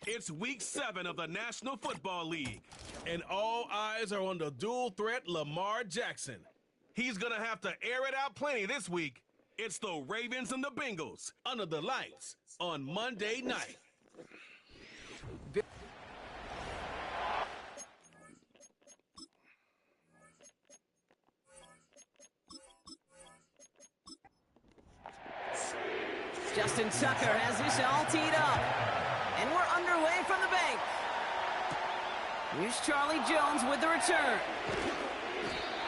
It's week 7 of the National Football League, and all eyes are on the dual threat Lamar Jackson. He's going to have to air it out plenty this week. It's the Ravens and the Bengals under the lights on Monday night. Justin Tucker has this all teed up. And we're underway from the bank. Here's Charlie Jones with the return.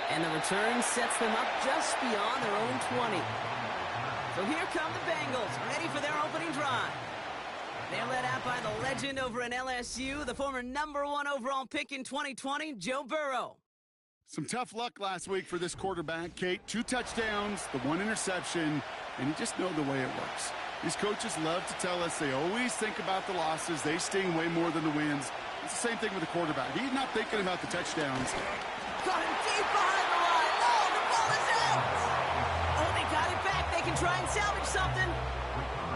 And the return sets them up just beyond their own 20. So here come the Bengals, ready for their opening drive. They're led out by the legend over in LSU, the former #1 overall pick in 2020, Joe Burrow. Some tough luck last week for this quarterback, Kate. 2 touchdowns, the 1 interception, and you just know the way it works. These coaches love to tell us they always think about the losses. They sting way more than the wins. It's the same thing with the quarterback. He's not thinking about the touchdowns. Got him deep behind the line. Oh, the ball is out. Oh, they got it back. They can try and salvage something.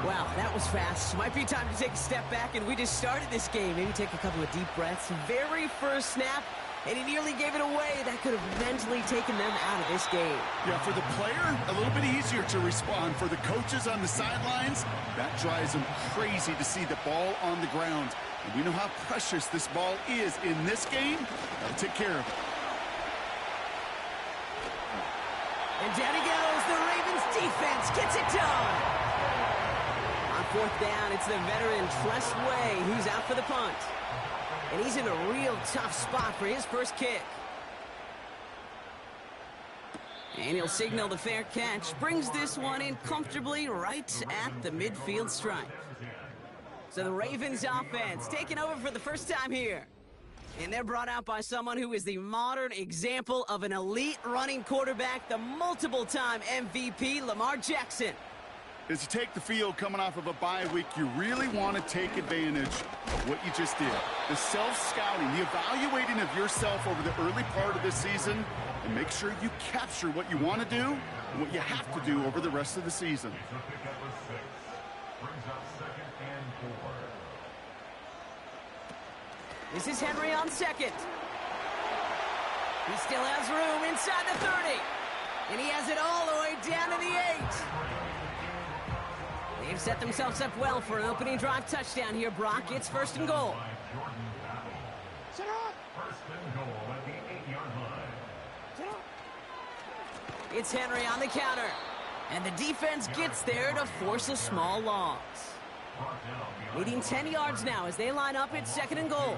Wow, that was fast. Might be time to take a step back, and we just started this game. Maybe take a couple of deep breaths. Very first snap, and he nearly gave it away. That could have mentally taken them out of this game. Yeah, for the player, a little bit easier to respond. For the coaches on the sidelines, that drives them crazy to see the ball on the ground. And we know how precious this ball is in this game. Gotta take care of it. And down he goes. The Ravens defense gets it done. On 4th down, it's the veteran Tress Way who's out for the punt. And he's in a real tough spot for his first kick. And he'll signal the fair catch. Brings this one in comfortably right at the midfield stripe. So the Ravens offense taking over for the first time here. And they're brought out by someone who is the modern example of an elite running quarterback, the multiple-time MVP, Lamar Jackson. As you take the field coming off of a bye week, you really want to take advantage of what you just did. The self-scouting, the evaluating of yourself over the early part of the season, and make sure you capture what you want to do and what you have to do over the rest of the season. This is Henry on second. He still has room inside the 30. And he has it all the way down to the 8. They've set themselves up well for an opening drive touchdown here, Brock. It's 1st and goal. Sit up. It's Henry on the counter. And the defense gets there to force a small loss. Leading 10 yards now as they line up at 2nd and goal.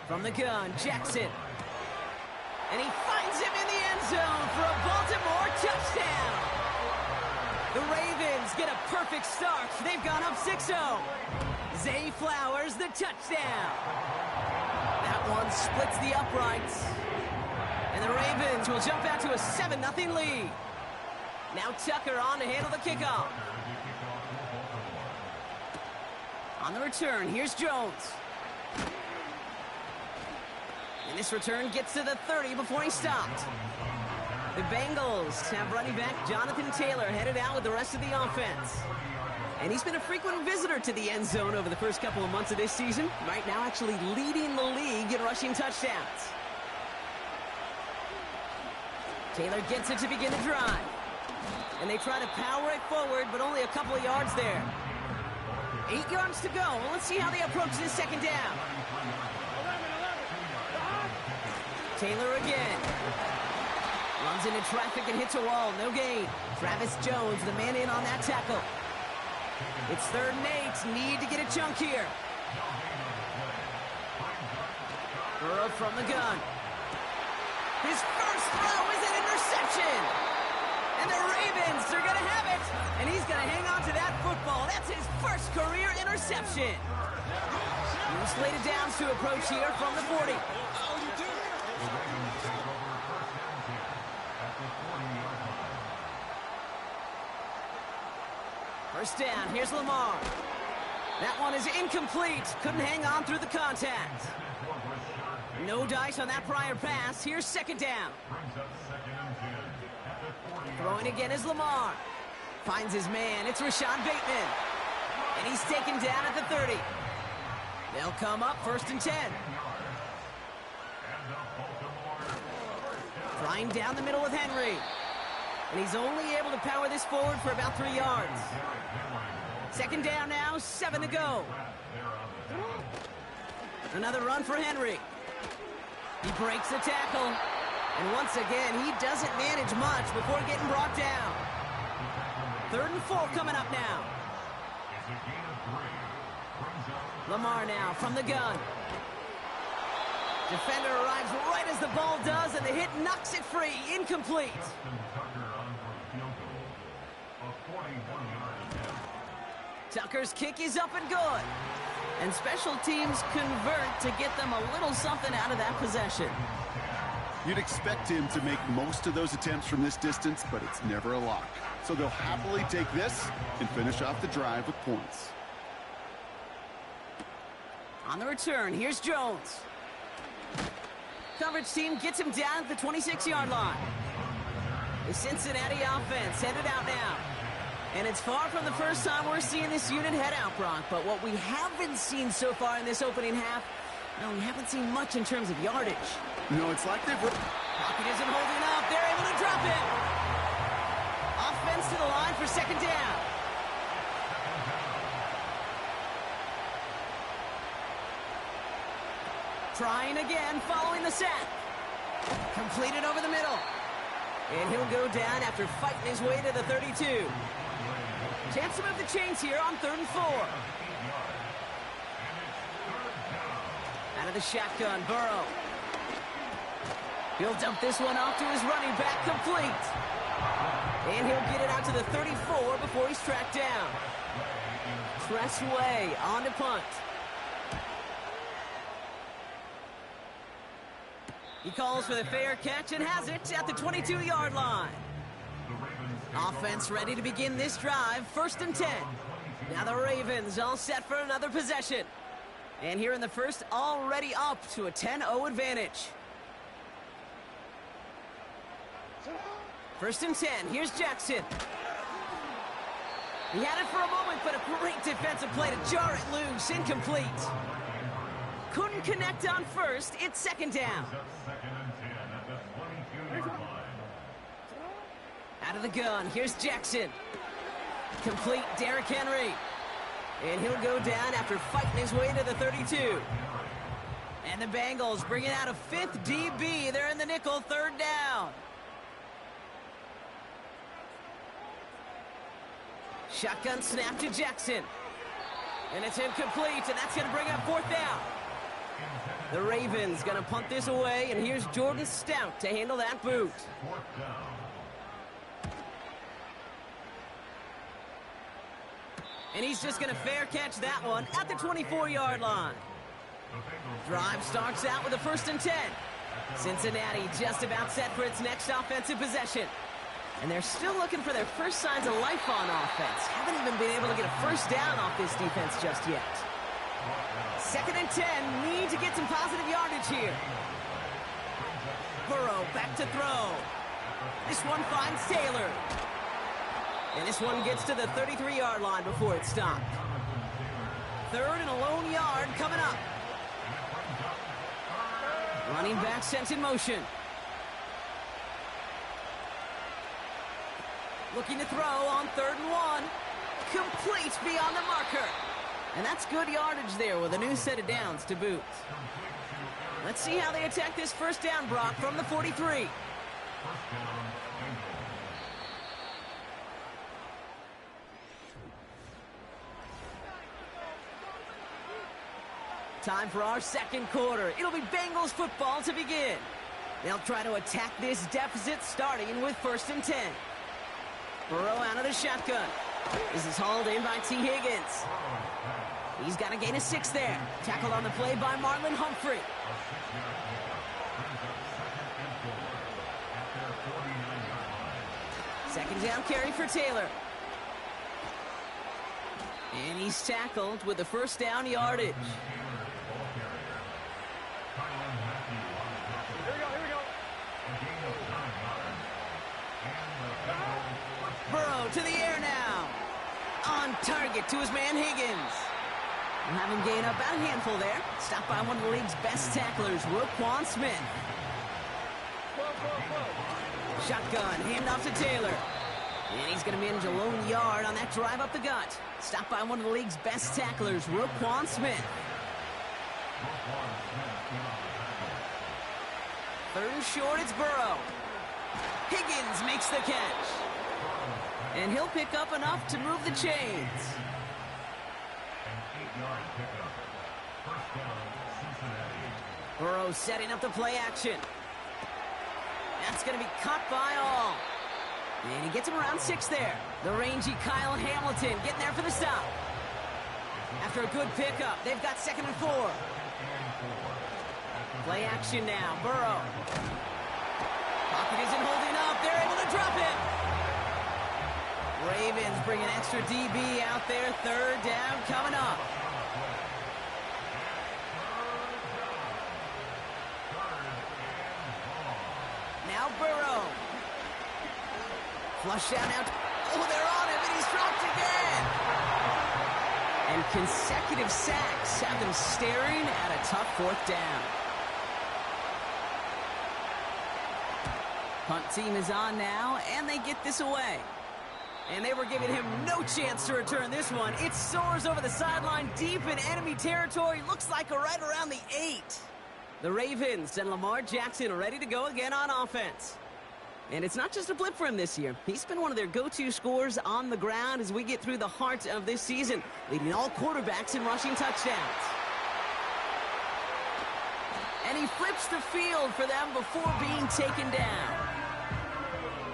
From the gun, Jackson. And he finds him in the end zone for a Baltimore touchdown. The Ravens get a perfect start. They've gone up 6-0. Zay Flowers, the touchdown. That one splits the uprights. And the Ravens will jump out to a 7-0 lead. Now Tucker on to handle the kickoff. On the return, here's Jones. And this return gets to the 30 before he stopped. The Bengals have running back Jonathan Taylor headed out with the rest of the offense. And he's been a frequent visitor to the end zone over the first couple of months of this season. Right now actually leading the league in rushing touchdowns. Taylor gets it to begin the drive. And they try to power it forward, but only a couple of yards there. 8 yards to go. Well, let's see how they approach this 2nd down. Taylor again. Runs into traffic and hits a wall. No gain. Travis Jones, the man in on that tackle. It's 3rd and 8. Need to get a chunk here. Burrow from the gun. His first throw is an interception. And the Ravens are going to have it. And he's going to hang on to that football. That's his first career interception. New slated downs to approach here from the 40. First down, here's Lamar. That one is incomplete. Couldn't hang on through the contact. No dice on that prior pass. Here's second down. Throwing again is Lamar. Finds his man. It's Rashad Bateman. And he's taken down at the 30. They'll come up first and 10. Flying down the middle with Henry. And he's only able to power this forward for about 3 yards. Second down now, 7 to go. Another run for Henry. He breaks the tackle. And once again, he doesn't manage much before getting brought down. 3rd and 4 coming up now. Lamar now from the gun. Defender arrives right as the ball does, and the hit knocks it free. Incomplete. Tucker's kick is up and good. And special teams convert to get them a little something out of that possession. You'd expect him to make most of those attempts from this distance, but it's never a lock. So they'll happily take this and finish off the drive with points. On the return, here's Jones. Coverage team gets him down at the 26-yard line. The Cincinnati offense headed out now. And it's far from the first time we're seeing this unit head out, Brock. But what we haven't seen so far in this opening half, no, we haven't seen much in terms of yardage. No, it's like they've... Pocket isn't holding up. They're able to drop it. Offense to the line for second down. Trying again following the sack. Completed over the middle. And he'll go down after fighting his way to the 32. Chance to move the chains here on 3rd and 4. Out of the shotgun, Burrow. He'll dump this one off to his running back, complete. And he'll get it out to the 34 before he's tracked down. Tressway on to punt. He calls for the fair catch and has it at the 22-yard line. Offense ready to begin this drive, 1st and 10. Now the Ravens all set for another possession. And here in the first, already up to a 10-0 advantage. 1st and 10, here's Jackson. He had it for a moment, but a great defensive play to jar it loose, incomplete. Couldn't connect on first, it's second down. Out of the gun, here's Jackson. Complete, Derrick Henry. And he'll go down after fighting his way to the 32. And the Bengals bringing out a 5th DB. They're in the nickel, 3rd down. Shotgun snap to Jackson. And it's incomplete, and that's going to bring up 4th down. The Ravens going to punt this away, and here's Jordan Stout to handle that boot. And he's just going to fair catch that one at the 24-yard line. Drive starts out with a 1st and 10. Cincinnati just about set for its next offensive possession. And they're still looking for their first signs of life on offense. Haven't even been able to get a first down off this defense just yet. 2nd and 10, need to get some positive yardage here. Burrow back to throw. This one finds Taylor. And this one gets to the 33-yard line before it's stopped. 3rd and a lone yard coming up. Running back sent in motion. Looking to throw on 3rd and 1. Complete beyond the marker. And that's good yardage there with a new set of downs to boot. Let's see how they attack this first down, Brock, from the 43. Time for our second quarter. It'll be Bengals football to begin. They'll try to attack this deficit starting with 1st and 10. Burrow out of the shotgun. This is hauled in by T. Higgins. He's got a gain of 6 there. Tackled on the play by Marlon Humphrey. Second down carry for Taylor. And he's tackled with the first down yardage. Burrow to the air now. On target to his man Higgins. We'll have him gain up about a handful there. Stopped by one of the league's best tacklers, Roquan Smith. Shotgun, handoff to Taylor. And he's going to manage a lone yard on that drive up the gut. Stopped by one of the league's best tacklers, Roquan Smith. Third and short, it's Burrow. Higgins makes the catch. And he'll pick up enough to move the chains. Burrow setting up the play action. That's going to be caught by all. And he gets him around 6 there. The rangy Kyle Hamilton getting there for the stop. After a good pickup, they've got 2nd and 4. Play action now, Burrow. Pocket isn't holding up. They're able to drop it. Ravens bring an extra DB out there. 3rd down coming up. Now Burrow. Flush out now. Oh, they're on him, and he's dropped again. And consecutive sacks have them staring at a tough 4th down. Punt team is on now, and they get this away. And they were giving him no chance to return this one. It soars over the sideline deep in enemy territory. Looks like right around the 8. The Ravens and Lamar Jackson are ready to go again on offense. And it's not just a blip for him this year. He's been one of their go-to scorers on the ground as we get through the heart of this season, leading all quarterbacks in rushing touchdowns. And he flips the field for them before being taken down.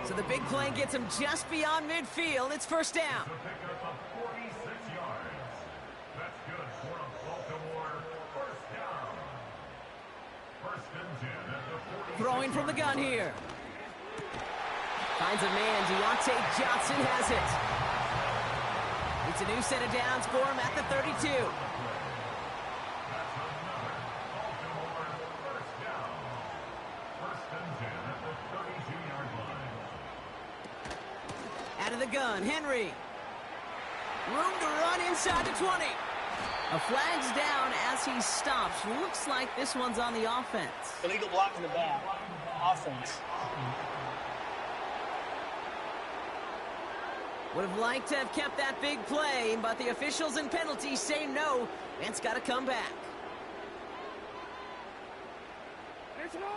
So the big play gets him just beyond midfield. It's 1st down. Throwing from the gun here. Finds a man. Deontay Johnson has it. It's a new set of downs for him at the 32. Out of the gun, Henry. Room to run inside the 20. A flag's down as he stops. Looks like this one's on the offense. Illegal block in the back. Offense. Would have liked to have kept that big play, but the officials and penalties say no. It's got to come back.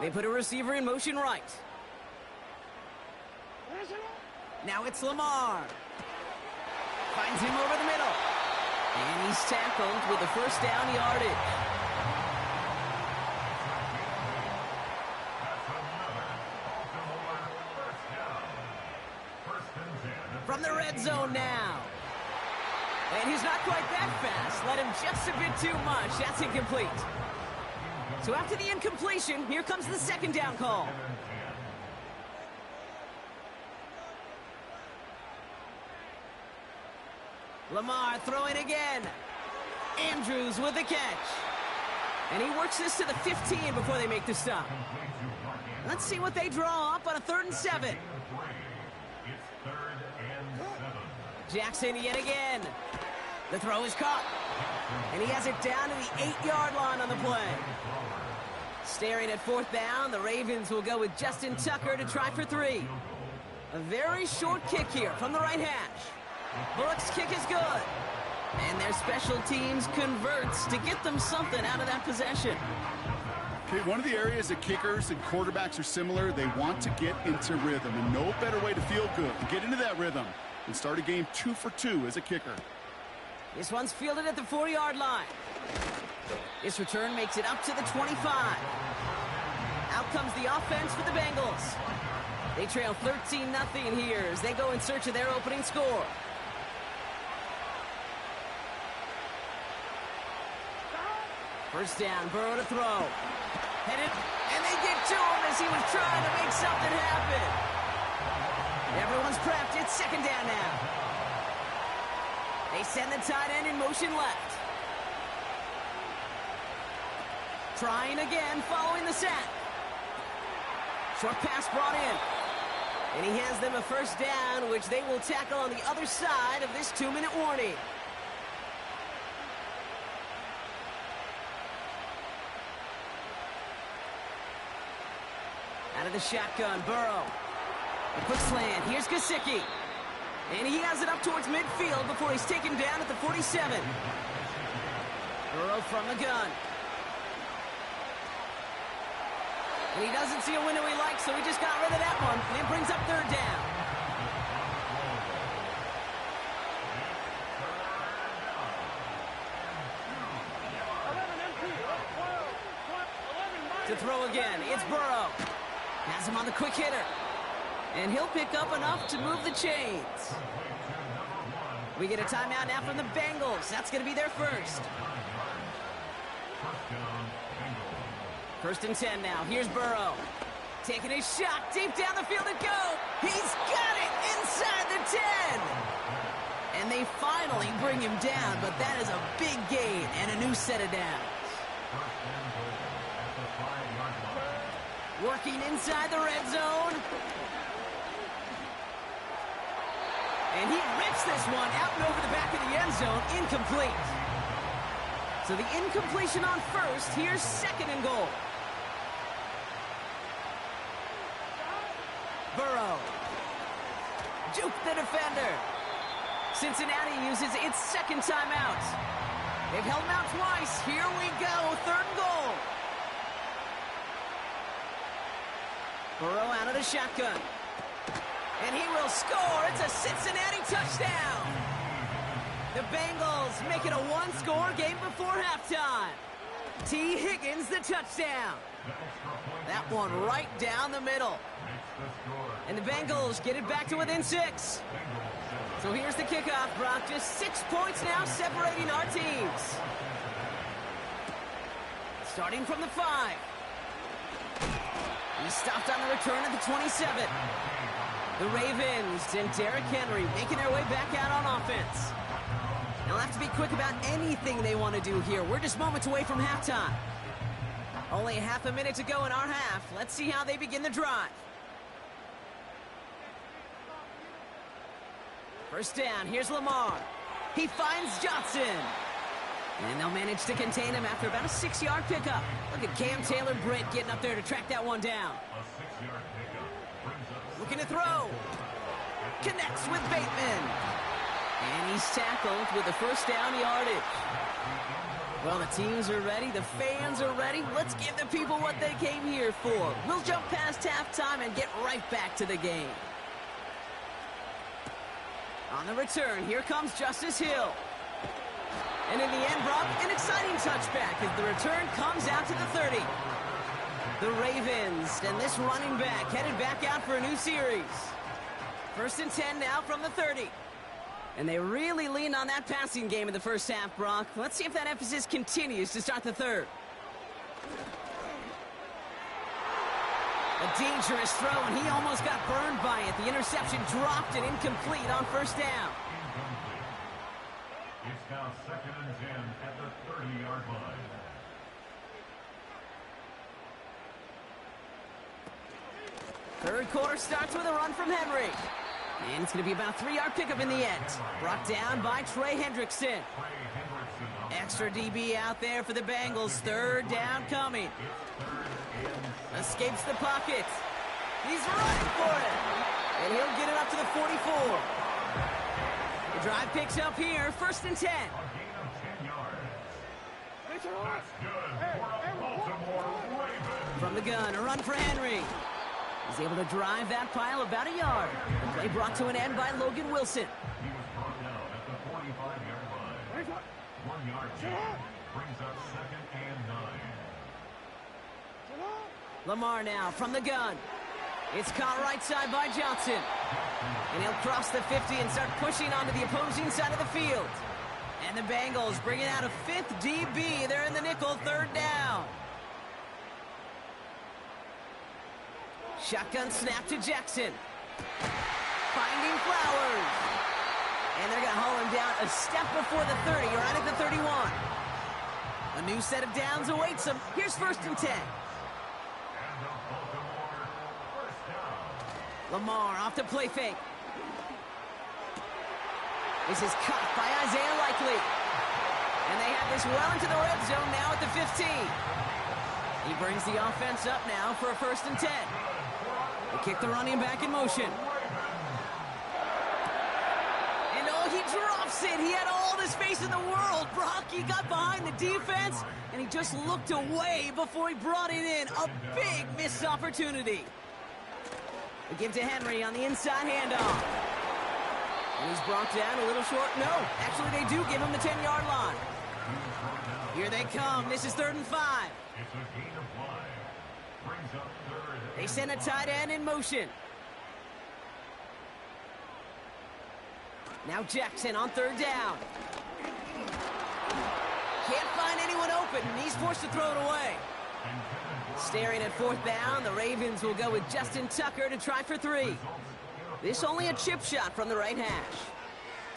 They put a receiver in motion right. Now it's Lamar. Finds him over the middle. And he's tackled with the first down yardage. From the red zone now. And he's not quite that fast. Let him just a bit too much. That's incomplete. So after the incompletion, here comes the 2nd down call. Lamar throwing again. Andrews with the catch. And he works this to the 15 before they make the stop. Let's see what they draw up on a 3rd and 7. Jackson yet again. The throw is caught. And he has it down to the 8-yard line on the play. Staring at 4th down, the Ravens will go with Justin Tucker to try for 3. A very short kick here from the right hash. Bullock's kick is good. And their special teams converts to get them something out of that possession. Okay, one of the areas that kickers and quarterbacks are similar, they want to get into rhythm. And no better way to feel good, to get into that rhythm, and start a game 2 for 2 as a kicker. This one's fielded at the 4-yard line. This return makes it up to the 25. Out comes the offense for the Bengals. They trail 13-0 here as they go in search of their opening score. First down, Burrow to throw. Headed, and they get to him as he was trying to make something happen. Everyone's prepped. It's 2nd down now. They send the tight end in motion left. Trying again, following the sack. Short pass brought in. And he hands them a first down, which they will tackle on the other side of this 2-minute warning. Out of the shotgun, Burrow. A quick slant. Here's Gesicki. And he has it up towards midfield before he's taken down at the 47. Burrow from the gun. And he doesn't see a window he likes, so he just got rid of that one. And it brings up third down. To throw again, it's Burrow. Has him on the quick hitter. And he'll pick up enough to move the chains. We get a timeout now from the Bengals. That's going to be their first. First and 10 now. Here's Burrow. Taking a shot deep down the field and go. He's got it inside the 10. And they finally bring him down, but that is a big gain and a new set of downs. Working inside the red zone. And he rips this one out and over the back of the end zone. Incomplete. So the incompletion on first. Here's second and goal. Burrow. Juke the defender. Cincinnati uses its second timeout. They've held him out twice. Here we go. Third and goal. Burrow out of the shotgun. And he will score. It's a Cincinnati touchdown. The Bengals make it a one-score game before halftime. T. Higgins, the touchdown. That one right down the middle. And the Bengals get it back to within 6. So here's the kickoff, Brock. Just 6 points now separating our teams. Starting from the 5. He stopped on the return at the 27. The Ravens and Derrick Henry making their way back out on offense. They'll have to be quick about anything they want to do here. We're just moments away from halftime. Only half a minute to go in our half. Let's see how they begin the drive. First down, here's Lamar. He finds Johnson. And they'll manage to contain him after about a 6-yard pickup. Look at Cam Taylor-Britt getting up there to track that one down. Looking to throw. Connects with Bateman. And he's tackled with the first down yardage. Well, the teams are ready. The fans are ready. Let's give the people what they came here for. We'll jump past halftime and get right back to the game. On the return, here comes Justice Hill. And in the end, Brock, an exciting touchback as the return comes out to the 30. The Ravens and this running back headed back out for a new series. First and 10 now from the 30. And they really leaned on that passing game in the first half, Brock. Let's see if that emphasis continues to start the third. A dangerous throw, and he almost got burned by it. The interception dropped and incomplete on first down. It's now second and 10 at the 30-yard line. Third quarter starts with a run from Henry. And it's going to be about a 3-yard pickup in the end. Brought down by Trey Hendrickson. Extra DB out there for the Bengals. Third down coming. Escapes the pocket. He's running for it. And he'll get it up to the 44. The drive picks up here. First and 10. From the gun, a run for Henry. He's able to drive that pile about a yard. The play brought to an end by Logan Wilson. He was brought down at the 45-yard line. 1 yard change brings up second and 9. Lamar now from the gun. It's caught right side by Johnson. And he'll cross the 50 and start pushing onto the opposing side of the field. And the Bengals bringing out a 5th DB. They're in the nickel, third down. Shotgun snap to Jackson. Finding Flowers. And they're going to haul him down a step before the 30, right at the 31. A new set of downs awaits him. Here's 1st and 10. Lamar off the play fake. This is caught by Isaiah Likely. And they have this well into the red zone now at the 15. He brings the offense up now for a 1st and 10. They kick the running back in motion. And oh, he drops it. He had all the space in the world. Brock, he got behind the defense, and he just looked away before he brought it in. A big missed opportunity. They give to Henry on the inside handoff. And he's brought down a little short. No, actually they do give him the 10-yard line. Here they come. This is 3rd and 5. It's a gain of 5. Brings up 3rd. They send a tight end in motion. Now Jackson on 3rd down. Can't find anyone open, and he's forced to throw it away. Staring at 4th down, the Ravens will go with Justin Tucker to try for 3. This only a chip shot from the right hash.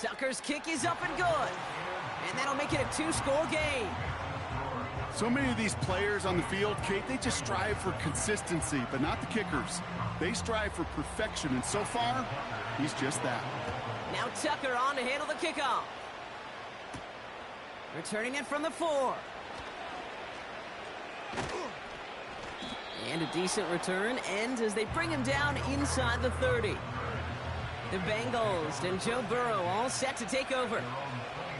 Tucker's kick is up and good. And that'll make it a 2-score game. So many of these players on the field, Kate, they just strive for consistency, but not the kickers. They strive for perfection, and so far, he's just that. Now Tucker on to handle the kickoff. Returning it from the 4. And a decent return ends as they bring him down inside the 30. The Bengals and Joe Burrow all set to take over.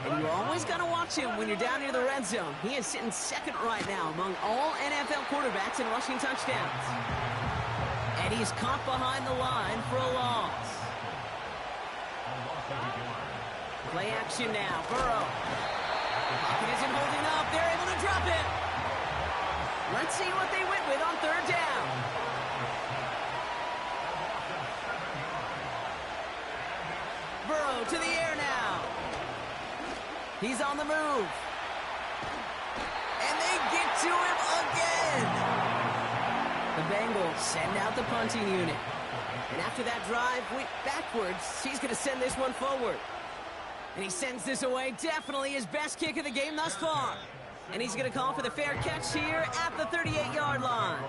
And you always got to watch him when you're down near the red zone. He is sitting 2nd right now among all NFL quarterbacks in rushing touchdowns. And he's caught behind the line for a loss. Play action now. Burrow. Pocket isn't holding up. They're able to drop it. Let's see what they went with on 3rd down. Burrow to the air now. He's on the move. And they get to him again. The Bengals send out the punting unit. And after that drive went backwards, he's going to send this one forward. And he sends this away. Definitely his best kick of the game thus far. And he's going to call for the fair catch here at the 38-yard line.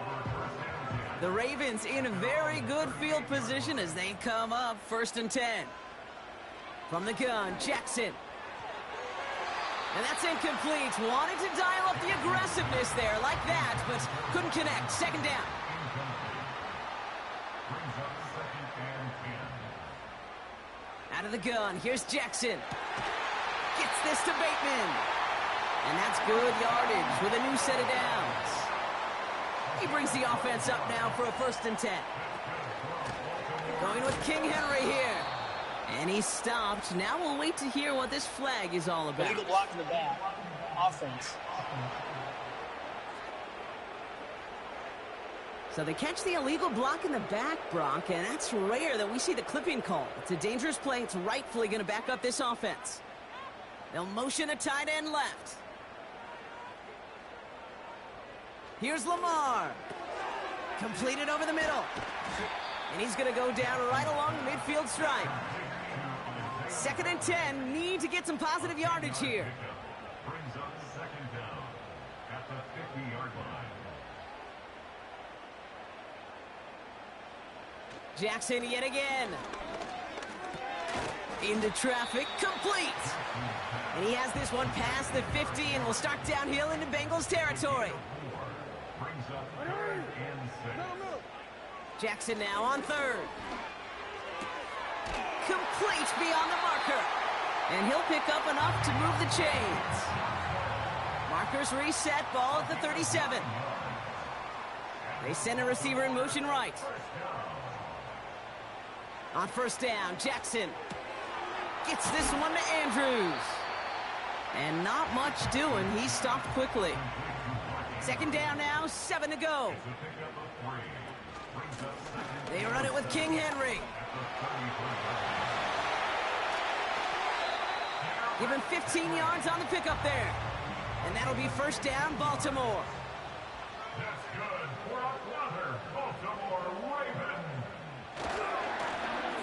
The Ravens in a very good field position as they come up 1st and 10. From the gun, Jackson. And that's incomplete. Wanted to dial up the aggressiveness there like that, but couldn't connect. 2nd down. Brings up 2nd and 10. Out of the gun, here's Jackson. Gets this to Bateman. And that's good yardage with a new set of downs. He brings the offense up now for a 1st and 10. Going with King Henry here. And he stopped. Now we'll wait to hear what this flag is all about. Illegal block in the back. Offense. So they catch the illegal block in the back, Brock, and that's rare that we see the clipping call. It's a dangerous play. It's rightfully going to back up this offense. They'll motion a tight end left. Here's Lamar. Completed over the middle. And he's going to go down right along the midfield stripe. 2nd and 10. Need to get some positive yardage here. Brings up 2nd down at the 50-yard line. Jackson yet again. Into traffic. Complete. And he has this one past the 50 and will start downhill into Bengals territory. Brings up 3rd and 6. Jackson now on 3rd. Complete beyond the marker. And he'll pick up enough to move the chains. Markers reset, ball at the 37. They send a receiver in motion right. On 1st down, Jackson gets this one to Andrews. And not much doing. He stopped quickly. 2nd down now, 7 to go. They run it with King Henry. Give him 15 yards on the pickup there. And that'll be 1st down, Baltimore. That's good for another Baltimore Raven.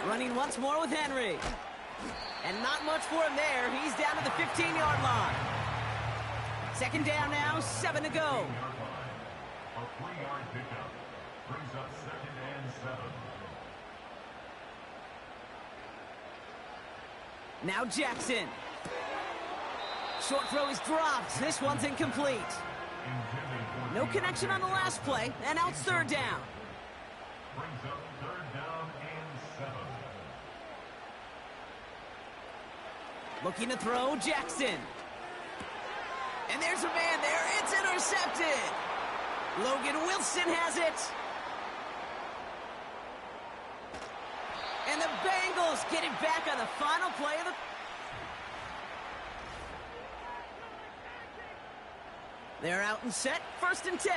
Running once more with Henry. And not much for him there. He's down to the 15-yard line. Second down now, 7 to go. A 3-yard pickup brings up 2nd and 7. Now Jackson. Short throw is dropped. This one's incomplete. No connection on the last play, and now it's third down. Brings up 3rd down and 7. Looking to throw, Jackson. And there's a man there. It's intercepted. Logan Wilson has it. And the Bengals get it back on the final play of the... They're out and set, 1st and 10.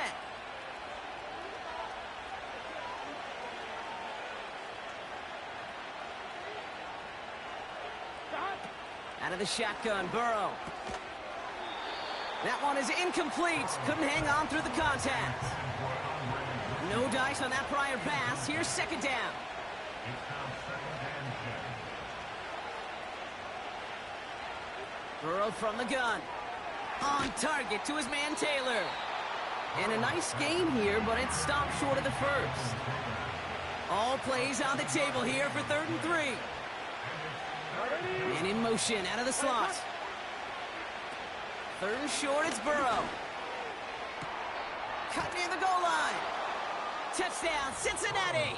Out of the shotgun, Burrow. That one is incomplete. Couldn't hang on through the contact. No dice on that prior pass. Here's 2nd down. It's now 2nd and 10. Burrow from the gun. On target to his man Taylor. And a nice game here, but it stopped short of the first. All plays on the table here for 3rd and 3. And in motion out of the slot. 3rd and short, it's Burrow. Cut near the goal line. Touchdown, Cincinnati.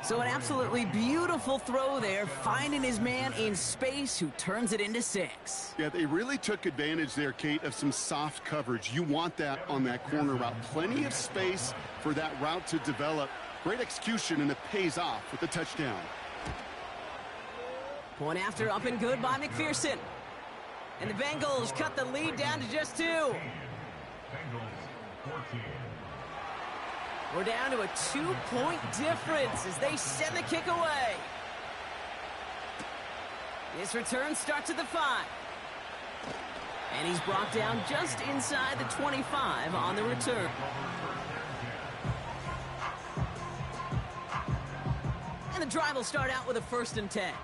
So an absolutely beautiful throw there, finding his man in space who turns it into 6. Yeah, they really took advantage there, Kate, of some soft coverage. You want that on that corner route. Plenty of space for that route to develop. Great execution, and it pays off with the touchdown. Point after up and good by McPherson. And the Bengals cut the lead down to just 2. Bengals 14. We're down to a 2-point difference as they send the kick away. This return starts at the 5. And he's brought down just inside the 25 on the return. And the drive will start out with a 1st and 10.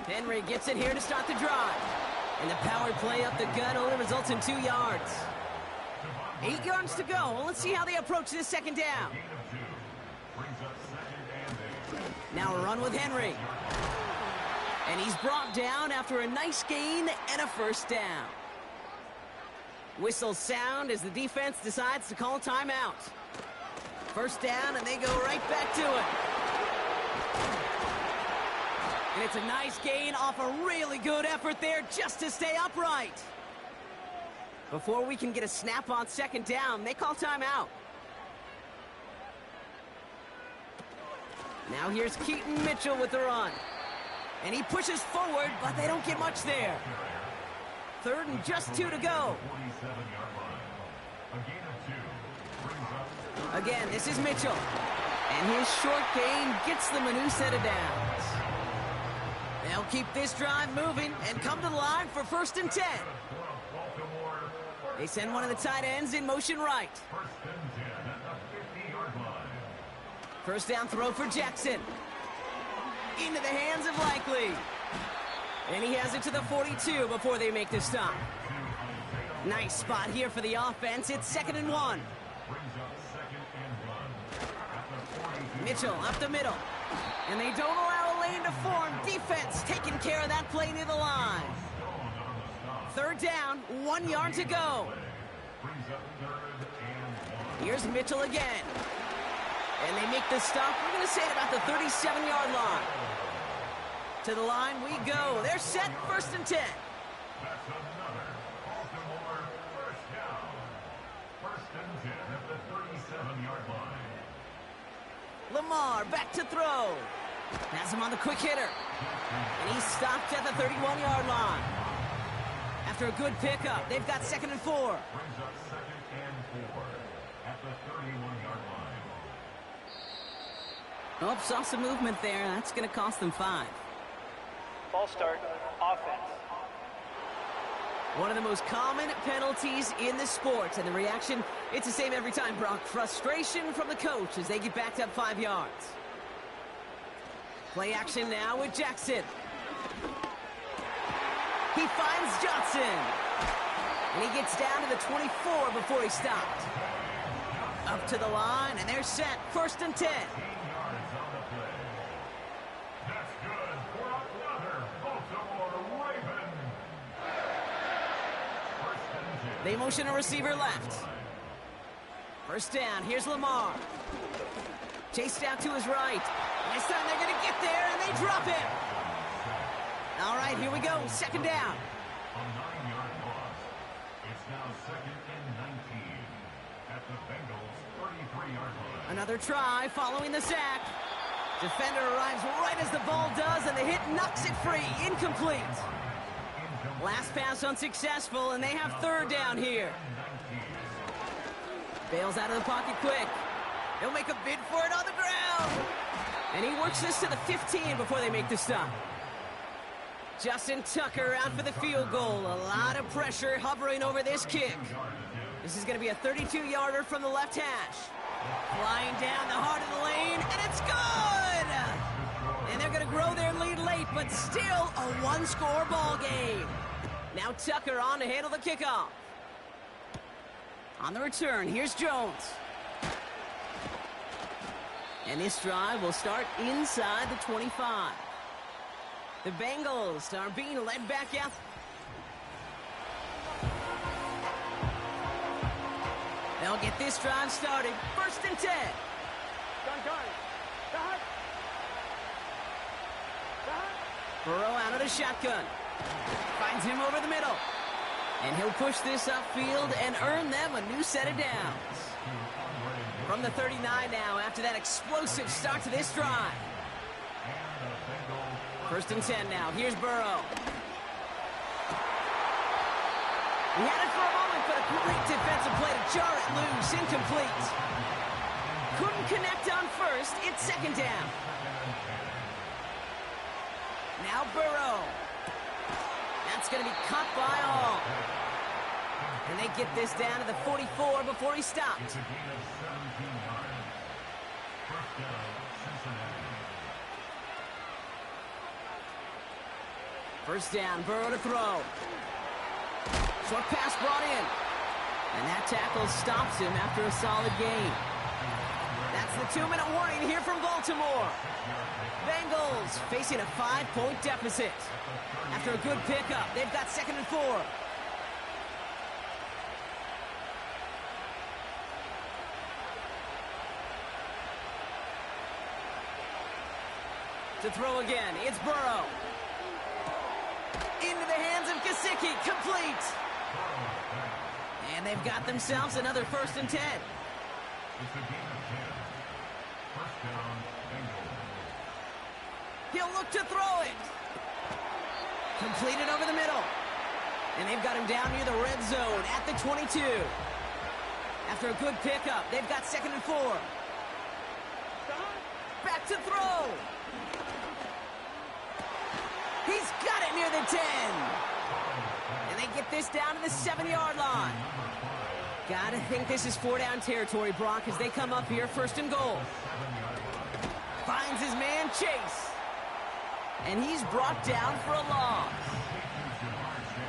Henry gets it here to start the drive. And the power play up the gut only results in 2 yards. 8 yards to go. Well, let's see how they approach this 2nd down. Now a run with Henry. And he's brought down after a nice gain and a 1st down. Whistles sound as the defense decides to call timeout. 1st down, and they go right back to it. And it's a nice gain off a really good effort there just to stay upright. Before we can get a snap on 2nd down, they call timeout. Now here's Keaton Mitchell with the run. And he pushes forward, but they don't get much there. 3rd and just 2 to go. Again, this is Mitchell. And his short gain gets them a new set of downs. They'll keep this drive moving and come to the line for 1st and 10. They send one of the tight ends in motion right. 1st down throw for Jackson. Into the hands of Likely. And he has it to the 42 before they make the stop. Nice spot here for the offense. It's 2nd and 1. Mitchell up the middle. And they don't allow a lane to form. Defense taking care of that play near the line. 3rd down, 1 yard to go. Here's Mitchell again. And they make the stop, we're going to say, at about the 37-yard line. To the line we go. They're set, 1st and 10. That's another Baltimore 1st down. 1st and 10 at the 37-yard line. Lamar back to throw. Has him on the quick hitter. And he's stopped at the 31-yard line. After a good pickup, they've got 2nd and 4. Brings up 2nd and 4 at the 31-yard line. Oh, saw some movement there. That's going to cost them 5. Ball start, offense. One of the most common penalties in the sport, and the reaction, it's the same every time, Brock. Frustration from the coach as they get backed up 5 yards. Play action now with Jackson. He finds Johnson. And he gets down to the 24 before he stopped. Up to the line, and they're set. 1st and 10. 10 yards on the play. That's good for another Baltimore Raven. 1st and 10. They motion a receiver left. 1st down, here's Lamar. Chased out to his right. This time they're going to get there, and they drop him. All right, here we go. 2nd down. A 9-yard loss. It's now 2nd and 19 at the Bengals' 33-yard line. Another try following the sack. Defender arrives right as the ball does, and the hit knocks it free. Incomplete. Last pass unsuccessful, and they have 3rd down here. Bails out of the pocket quick. He'll make a bid for it on the ground. And he works this to the 15 before they make the stop. Justin Tucker out for the field goal. A lot of pressure hovering over this kick. This is going to be a 32-yarder from the left hash. Flying down the heart of the lane, and it's good! And they're going to grow their lead late, but still a 1-score ball game. Now Tucker on to handle the kickoff. On the return, here's Jones. And this drive will start inside the 25. The Bengals are being led back out. They'll get this drive started. 1st and 10. Burrow out of the shotgun. Finds him over the middle. And he'll push this upfield and earn them a new set of downs. From the 39 now after that explosive start to this drive. 1st and 10 now. Here's Burrow. He had it for a moment, but a great defensive play to jar it loose. Incomplete. Couldn't connect on 1st. It's 2nd down. Now Burrow. That's going to be caught by all. And they get this down to the 44 before he stopped. It's a gain of 17 yards. 1st down, Cincinnati. 1st down, Burrow to throw. Short pass brought in. And that tackle stops him after a solid gain. That's the 2-minute warning here from Baltimore. Bengals facing a 5-point deficit. After a good pickup, they've got 2nd and 4. To throw again, it's Burrow. Into the hands of Gesicki, complete. And they've got themselves another 1st and 10. It's a gain of 10. 1st down, Bengals. He'll look to throw it. Completed over the middle. And they've got him down near the red zone at the 22. After a good pickup, they've got 2nd and 4. Back to throw. He's got it near the 10. And they get this down to the 7-yard line. Gotta think this is 4-down territory, Brock, as they come up here 1st and goal. Finds his man Chase. And he's brought down for a loss.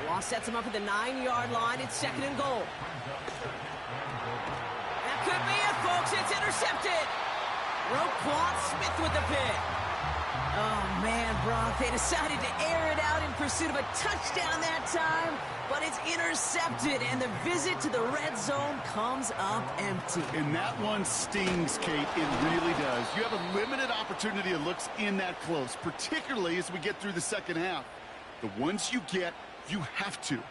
Loss sets him up at the 9-yard line. It's 2nd and goal. That could be it, folks. It's intercepted. Roquan Smith with the pick. Oh, man, Brock, they decided to air it out in pursuit of a touchdown that time, but it's intercepted, and the visit to the red zone comes up empty. And that one stings, Kate. It really does. You have a limited opportunity that looks in that close, particularly as we get through the 2nd half. The ones you get, you have to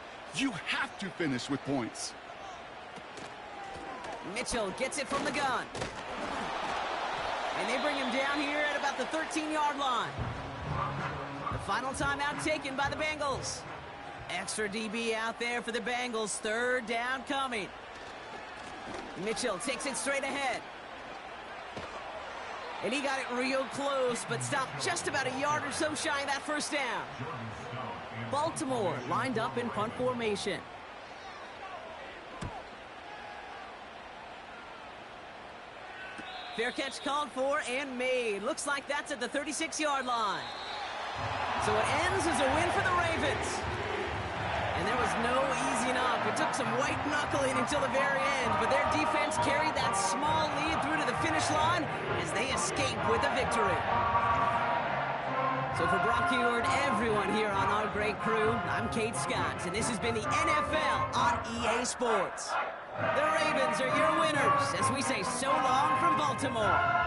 finish with points. Mitchell gets it from the gun. And they bring him down here at about the 13-yard line. The final timeout taken by the Bengals. Extra DB out there for the Bengals. 3rd down coming. Mitchell takes it straight ahead. And he got it real close, but stopped just about a yard or so shy of that 1st down. Jordan Stone in Baltimore lined up in punt formation. Fair catch called for and made. Looks like that's at the 36-yard line. So it ends as a win for the Ravens. And there was no easing up. It took some white knuckling until the very end, but their defense carried that small lead through to the finish line as they escape with a victory. So for Brock Huard, everyone here on our great crew, I'm Kate Scott, and this has been the NFL on EA Sports. The Ravens are your winners as we say so long from Baltimore.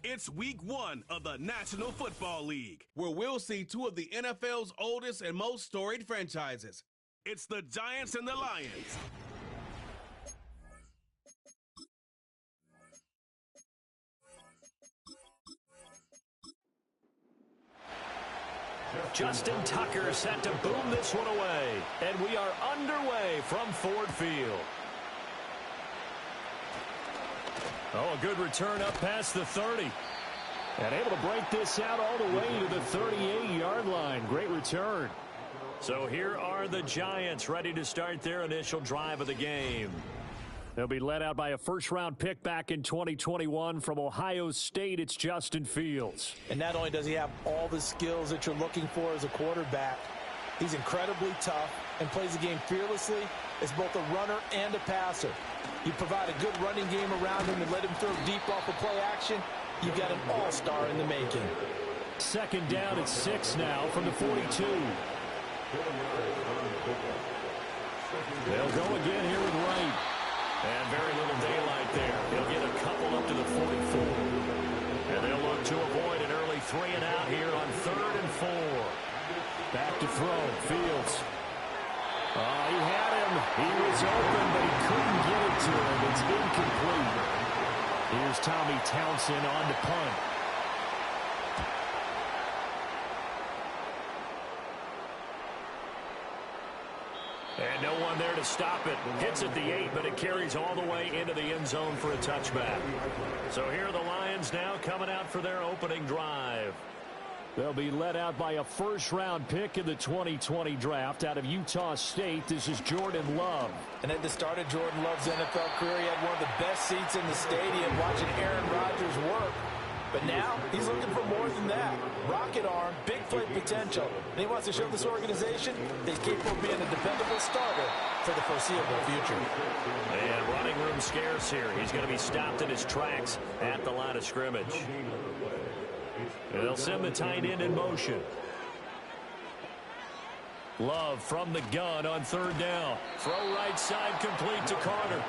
It's week 1 of the National Football League, where we'll see two of the NFL's oldest and most storied franchises. It's the Giants and the Lions. Justin Tucker set to boom this one away. And we are underway from Ford Field. Oh, a good return up past the 30. And able to break this out all the way to the 38-yard line. Great return. So here are the Giants ready to start their initial drive of the game. They'll be led out by a first-round pick back in 2021 from Ohio State. It's Justin Fields. And not only does he have all the skills that you're looking for as a quarterback, he's incredibly tough and plays the game fearlessly as both a runner and a passer. You provide a good running game around him and let him throw deep off of play action, you've got an all-star in the making. Second down at 6 now from the 42. They'll go again here with Wright. And very little daylight there. He'll get a couple up to the 44. And they'll look to avoid an early 3-and-out here on 3rd and 4. Back to throw. Fields. He had him. He was open, but he couldn't get it to him. It's incomplete. Here's Tommy Townsend on to punt. And no one there to stop it. Hits at the 8, but it carries all the way into the end zone for a touchback. So here are the Lions now coming out for their opening drive. They'll be led out by a first-round pick in the 2020 draft out of Utah State. This is Jordan Love. And at the start of Jordan Love's NFL career, he had one of the best seats in the stadium watching Aaron Rodgers work. But now he's looking for more than that. Rocket arm, big play potential. And he wants to show this organization that he's capable of being a dependable starter for the foreseeable future. And running room scarce here. He's going to be stopped in his tracks at the line of scrimmage. And they'll send the tight end in motion. Love from the gun on 3rd down. Throw right side complete to Carter.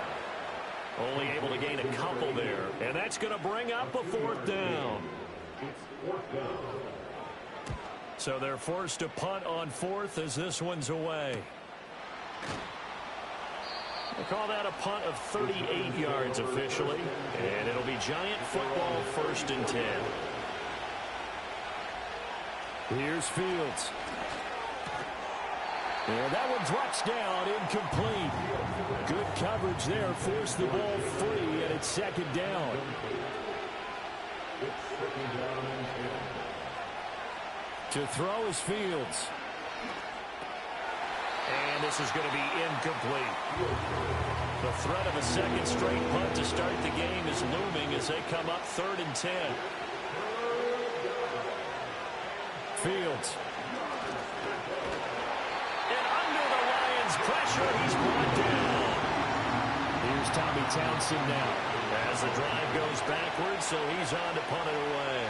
Only able to gain a couple there. And that's going to bring up a 4th down. So they're forced to punt on 4th as this one's away. They call that a punt of 38 yards officially. And it'll be Giant football 1st and 10. Here's Fields. And that one drops down, incomplete. Good coverage there, forced the ball free, and it's 2nd down. To throw is Fields. And this is going to be incomplete. The threat of a 2nd straight punt to start the game is looming as they come up 3rd and 10. Fields. And under the Lions' pressure, he's brought down. Here's Tommy Townsend now. As the drive goes backwards, so he's on to punt it away.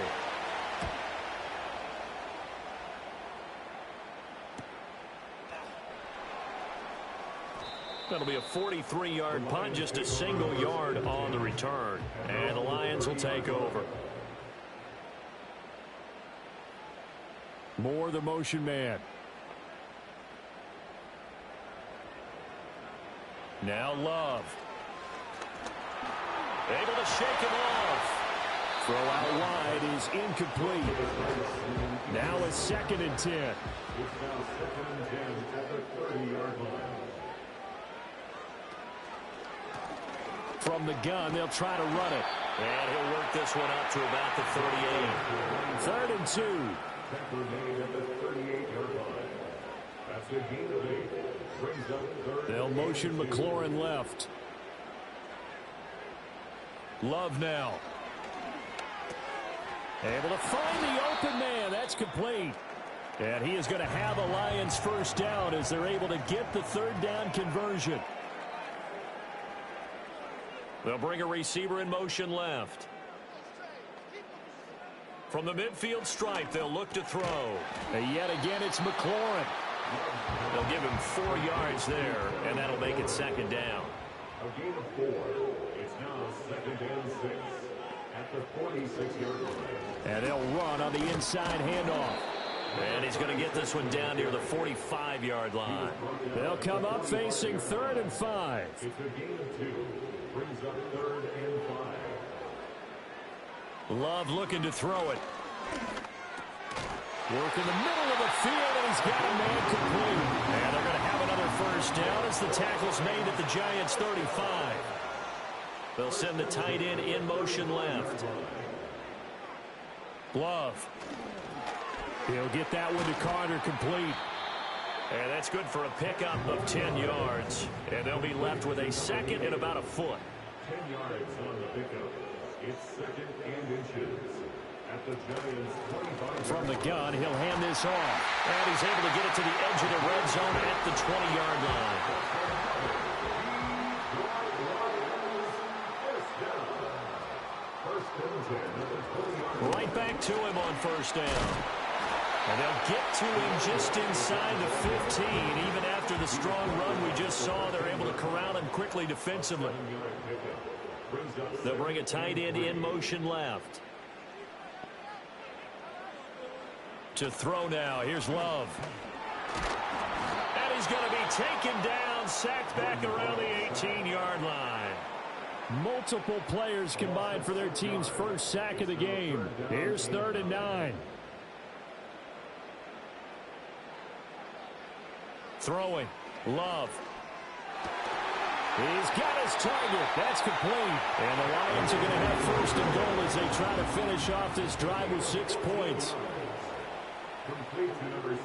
That'll be a 43-yard punt, just a single yard on the return. And the Lions will take over. Moore, the motion man. Now Love. Able to shake him off. Throw out wide is incomplete. Now a 2nd and 10. It's now 2nd and 10 at the 30-yard line. From the gun, they'll try to run it. And he'll work this one out to about the 38. 3rd and 2. Tackle made at the 38-yard line. That's a gain of 8. Brings up 3rd. They'll motion McLaurin left. Love now. Able to find the open man. That's complete. And he is going to have a Lions 1st down as they're able to get the 3rd down conversion. They'll bring a receiver in motion left. From the midfield stripe, they'll look to throw. And yet again, it's McLaurin. They'll give him 4 yards there, and that'll make it 2nd down. A gain of 4. It's now 2nd and 6. at the 46-yard line. And they'll run on the inside handoff. And he's going to get this one down near the 45-yard line. They'll come up facing 3rd and 5. It's a gain of 2. Brings up 3rd and 5. Love looking to throw it. Work in the middle of the field, and he's got a man complete. And they're going to have another first down as the tackle's made at the Giants' 35. They'll send the tight end in motion left. Love. He'll get that one to Carter complete. And that's good for a pickup of 10 yards. And they'll be left with a second and about a foot. 10 yards on the pickup. It's 2nd and inches. At the Giants' 25. From the gun, he'll hand this off. And he's able to get it to the edge of the red zone at the 20-yard line. Right back to him on first down. And they'll get to him just inside the 15. Even after the strong run we just saw, they're able to corral him quickly defensively. They'll bring a tight end in motion left. To throw now. Here's Love. And he's going to be taken down, sacked back around the 18-yard line. Multiple players combined for their team's first sack of the game. Here's 3rd and 9. Throwing. Love. He's got his target. That's complete. And the Lions are going to have 1st and goal as they try to finish off this drive with 6 points. Complete to number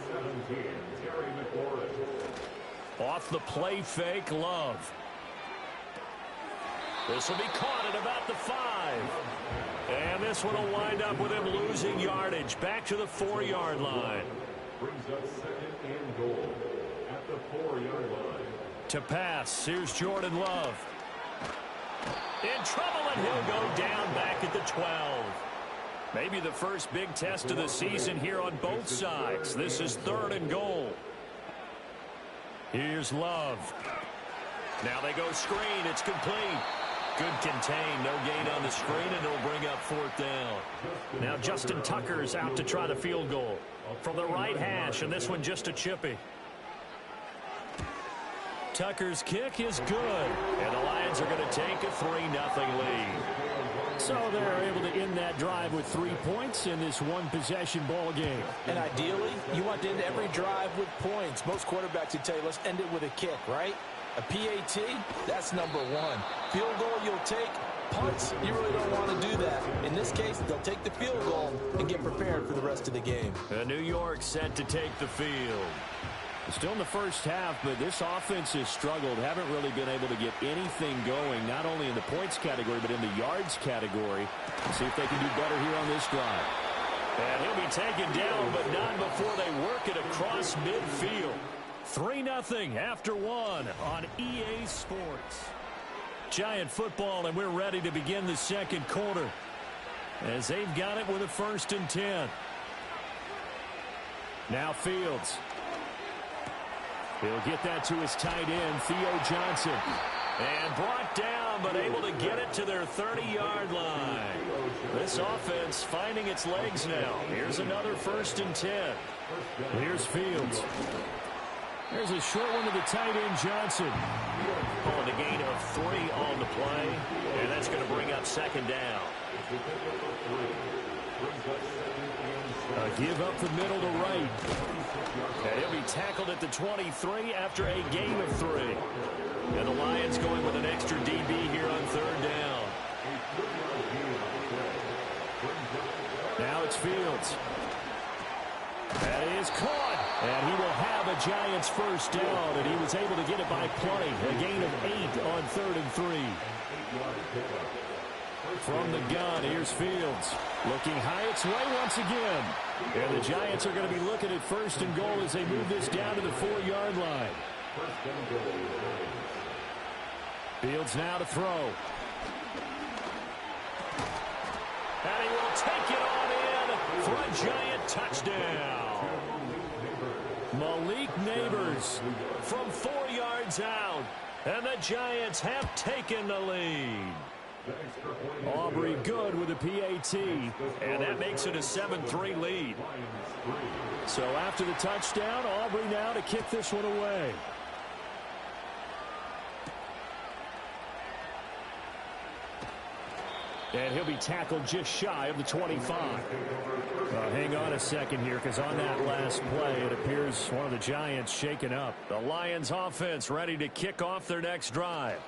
17, Terry McLaurin. Off the play fake, Love. This will be caught at about the 5. And this one will wind up with him losing yardage. Back to the 4-yard line. Brings up 2nd and goal at the 4-yard line. To pass, here's Jordan Love. In trouble, and he'll go down back at the 12. Maybe the first big test of the season here on both sides. This is 3rd and goal. Here's Love. Now they go screen. It's complete. Good contain. No gain on the screen, and it'll bring up 4th down. Now Justin Tucker's out to try the field goal. From the right hash, and this one just a chippy. Tucker's kick is good. And the Lions are going to take a 3-0 lead. So they're able to end that drive with 3 points in this one-possession ball game. And ideally, you want to end every drive with points. Most quarterbacks would tell you, let's end it with a kick, right? A PAT, that's number 1. Field goal you'll take. Punts, you really don't want to do that. In this case, they'll take the field goal and get prepared for the rest of the game. New York set to take the field. Still in the first half, but this offense has struggled. Haven't really been able to get anything going, not only in the points category, but in the yards category. Let's see if they can do better here on this drive. And he'll be taken down, but not before they work it across midfield. 3-0 after 1 on EA Sports. Giant football, and we're ready to begin the second quarter as they've got it with a 1st and 10. Now Fields. He'll get that to his tight end, Theo Johnson. And brought down, but able to get it to their 30-yard line. This offense finding its legs now. Here's another 1st and 10. Here's Fields. There's a short one to the tight end, Johnson. Calling a gain of 3 on the play. And that's going to bring up 2nd down. A give up the middle to right. And he'll be tackled at the 23 after a gain of 3. And the Lions going with an extra DB here on 3rd down. Now it's Fields. That is caught. And he will have a Giants 1st down, and he was able to get it by plenty. A gain of 8 on 3rd and 3. From the gun, here's Fields. Looking high its way once again. And the Giants are going to be looking at 1st and goal as they move this down to the 4-yard line. Fields now to throw. And he will take it on in for a Giant touchdown. Malik Neighbors from 4 yards out. And the Giants have taken the lead. Aubrey good with a PAT, and that makes it a 7-3 lead. So after the touchdown, Aubrey now to kick this one away. And he'll be tackled just shy of the 25. Hang on a second here, because on that last play, it appears one of the Giants shaken up. The Lions offense ready to kick off their next drive.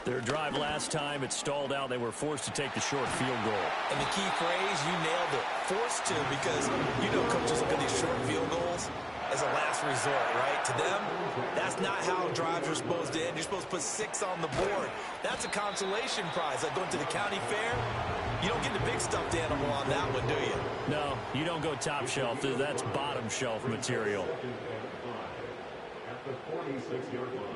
Their drive last time, it stalled out. They were forced to take the short field goal. And the key phrase, you nailed it, forced to, because you know coaches look at these short field goals as a last resort, right? To them, that's not how drives are supposed to end. You're supposed to put 6 on the board. That's a consolation prize. Like going to the county fair, you don't get the big stuffed animal on that one, do you? No, you don't go top shelf. That's bottom shelf material. At the 46-yard line.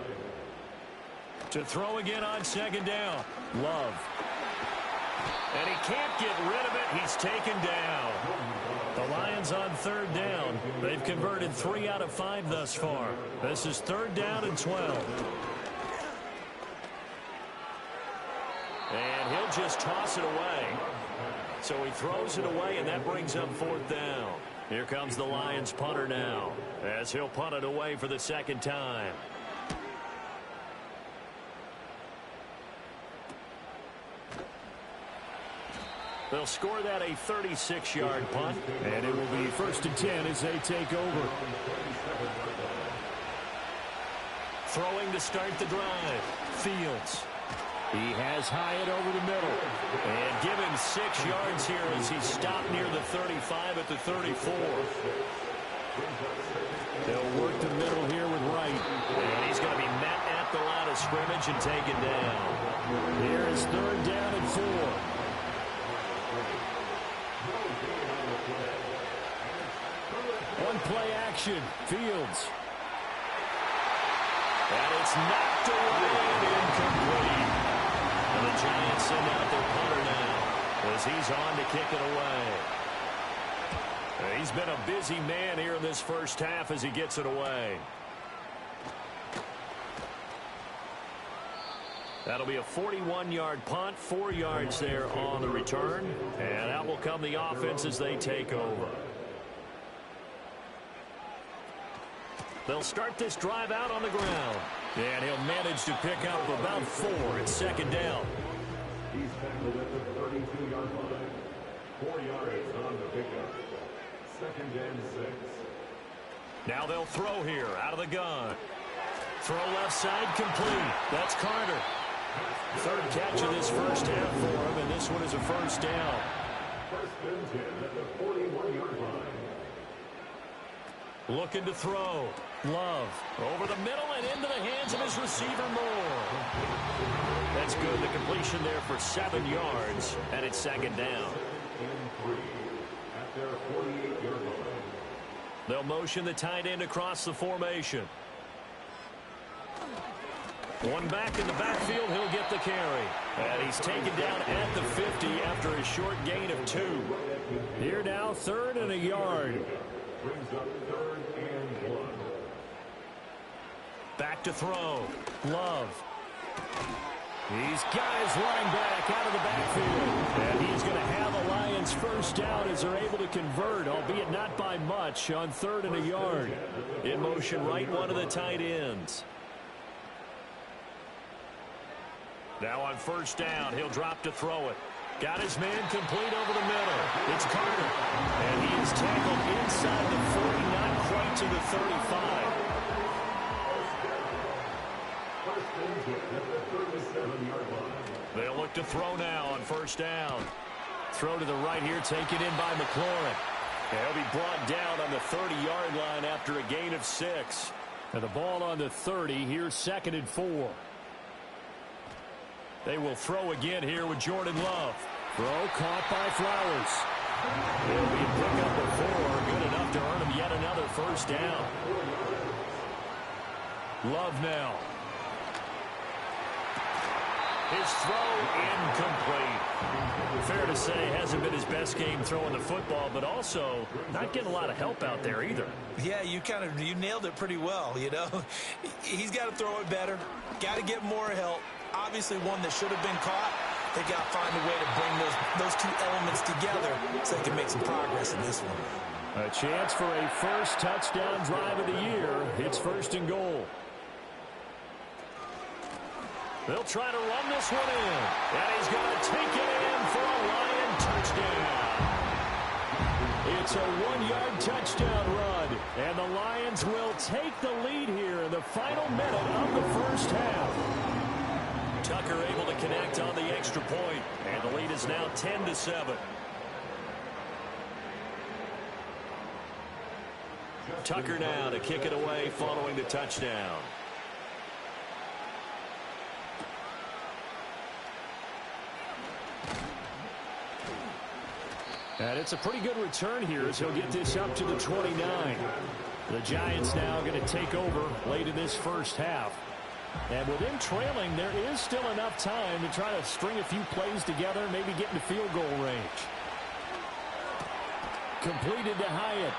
To throw again on second down. Love. And he can't get rid of it. He's taken down. The Lions on third down. They've converted 3 out of 5 thus far. This is third down and 12. And he'll just toss it away. So he throws it away, and that brings up fourth down. Here comes the Lions punter now, as he'll punt it away for the second time. They'll score that a 36-yard punt, and it will be 1st and 10 as they take over. Throwing to start the drive. Fields. He has Hyatt over the middle. And given 6 yards here as he stopped near the 35 at the 34. They'll work the middle here with Wright. And he's going to be met at the line of scrimmage and taken down. Here is third down and 4. One play action. Fields. And it's knocked away and incomplete. And the Giants send out their punter now as he's on to kick it away. He's been a busy man here in this first half as he gets it away. That'll be a 41-yard punt, 4 yards there on the return. And out will come the offense as they take over. They'll start this drive out on the ground. And he'll manage to pick up about 4 at second down. He's tackled at the 32-yard line. 4 yards on the pickup. 2nd and 6. Now they'll throw here out of the gun. Throw left side complete. That's Carter. Third catch of this first half for him, and this one is a first down. 1st and 10 at the 41-yard line. Looking to throw. Love over the middle and into the hands of his receiver Moore. That's good. The completion there for 7 yards, and it's second down. And 3 at their 48-yard line. They'll motion the tight end across the formation. One back in the backfield, he'll get the carry. And he's taken down at the 50 after a short gain of 2. Here now, 3rd and a yard. Brings up 3rd and 1. Back to throw. Love. He's got his running back out of the backfield. And he's going to have a Lions first down as they're able to convert, albeit not by much, on 3rd and a yard. In motion, right one of the tight ends. Now on first down, he'll drop to throw it. Got his man complete over the middle. It's Carter. And he is tackled inside the 40, not quite to the 35. They'll look to throw now on first down. Throw to the right here, taken in by McLaurin. He'll be brought down on the 30-yard line after a gain of 6. And the ball on the 30, here's 2nd and 4. They will throw again here with Jordan Love. Throw caught by Flowers. It'll be a pickup of 4, good enough to earn him yet another first down. Love now. His throw incomplete. Fair to say, hasn't been his best game throwing the football, but also not getting a lot of help out there either. Yeah, you nailed it pretty well, you know. He's got to throw it better, got to get more help. Obviously one that should have been caught, They got to find a way to bring those two elements together so they can make some progress in this one. A chance for a first touchdown drive of the year. It's 1st and goal. They'll try to run this one in. And he's going to take it in for a Lion touchdown. It's a 1-yard touchdown run. And the Lions will take the lead here in the final minute of the first half. Tucker able to connect on the extra point. And the lead is now 10-7. Tucker now to kick it away following the touchdown. And it's a pretty good return here as he'll get this up to the 29. The Giants now going to take over late in this first half. And with him trailing, there is still enough time to try to string a few plays together, maybe get into field goal range. Completed to Hyatt.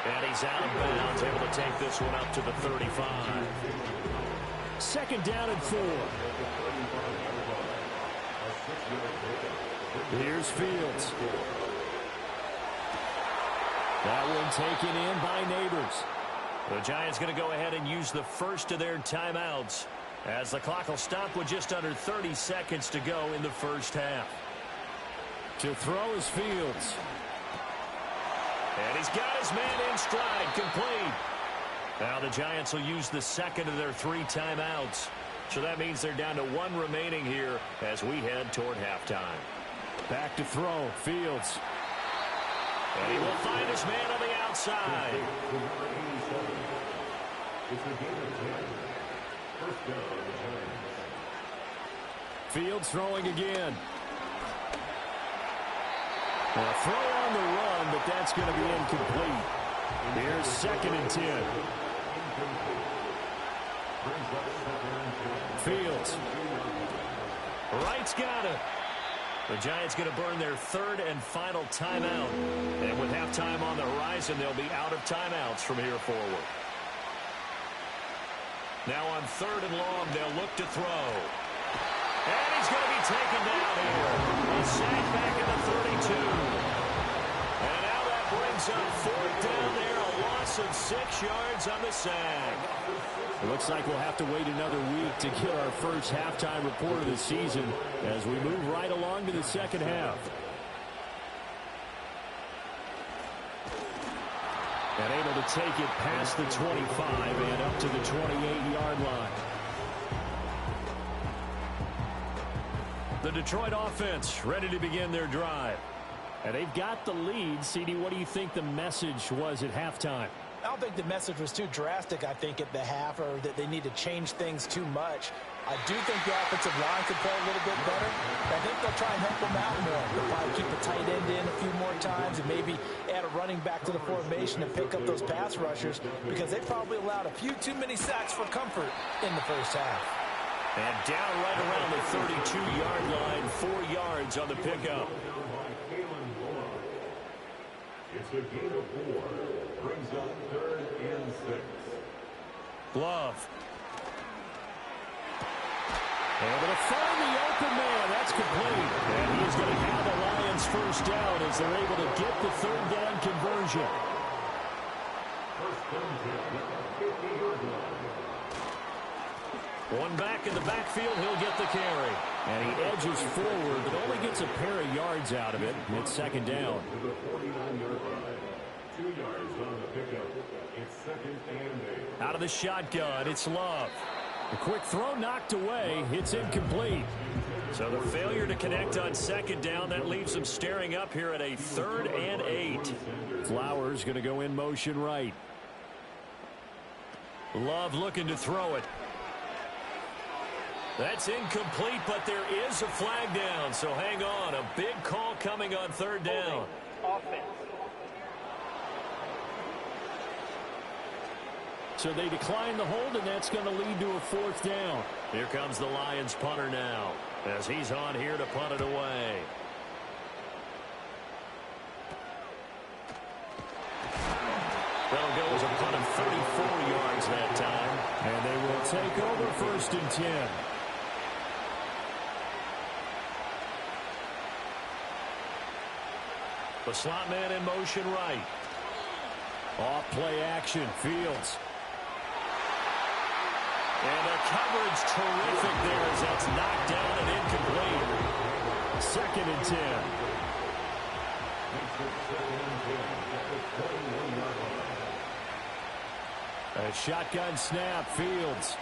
And he's out of bounds, able to take this one up to the 35. 2nd down and 4. Here's Fields. That one taken in by Neighbors. The Giants going to go ahead and use the first of their timeouts as the clock will stop with just under 30 seconds to go in the first half. To throw is Fields. And he's got his man in stride, complete. Now the Giants will use the second of their 3 timeouts. So that means they're down to 1 remaining here as we head toward halftime. Back to throw, Fields. And he will find his man on the outside. Fields throwing again. A throw on the run, but that's going to be incomplete. Here's 2nd and 10. Fields. Wright's got it. The Giants going to burn their 3rd and final timeout. And with halftime on the horizon, they'll be out of timeouts from here forward. Now on 3rd and long, they'll look to throw. And he's going to be taken down here. He's sacked back at the 32. And now that brings up 4th down there, a loss of 6 yards on the sack. It looks like we'll have to wait another week to get our first halftime report of the season as we move right along to the second half. And able to take it past the 25 and up to the 28-yard line. The Detroit offense ready to begin their drive. And they've got the lead. CD, what do you think the message was at halftime? I don't think the message was too drastic, I think, at the half, or that they need to change things too much. I do think the offensive line could play a little bit better. I think they'll try and help them out more. They'll probably keep the tight end in a few more times and maybe add a running back to the formation and pick up those pass rushers because they probably allowed a few too many sacks for comfort in the first half. And down right around the 32-yard line, 4 yards on the pickup. It's a gain of 4. Brings up 3rd and 6. Glove. Able to find the open man. That's complete. And he's going to have the Lions first down as they're able to get the 3rd down conversion. First and 10 at the 50-yard line. One back in the backfield, he'll get the carry. And he edges forward, but only gets a pair of yards out of it. It's 2nd down. To the 49-yard line. 2 yards on the pickup. It's 2nd and 8. Out of the shotgun, it's Love. A quick throw knocked away. It's incomplete. So the failure to connect on 2nd down, that leaves them staring up here at a 3rd and 8. Flowers going to go in motion right. Love looking to throw it. That's incomplete, but there is a flag down, so hang on. A big call coming on 3rd down. Offense. So they decline the hold, and that's going to lead to a 4th down. Here comes the Lions punter now, as he's on here to punt it away. That'll go as a punt of 34 yards that time. And they will take over 1st and 10. The slot man in motion right. Off play action. Fields. And the coverage terrific there as that's knocked down and incomplete. 2nd and 10. A shotgun snap. Fields.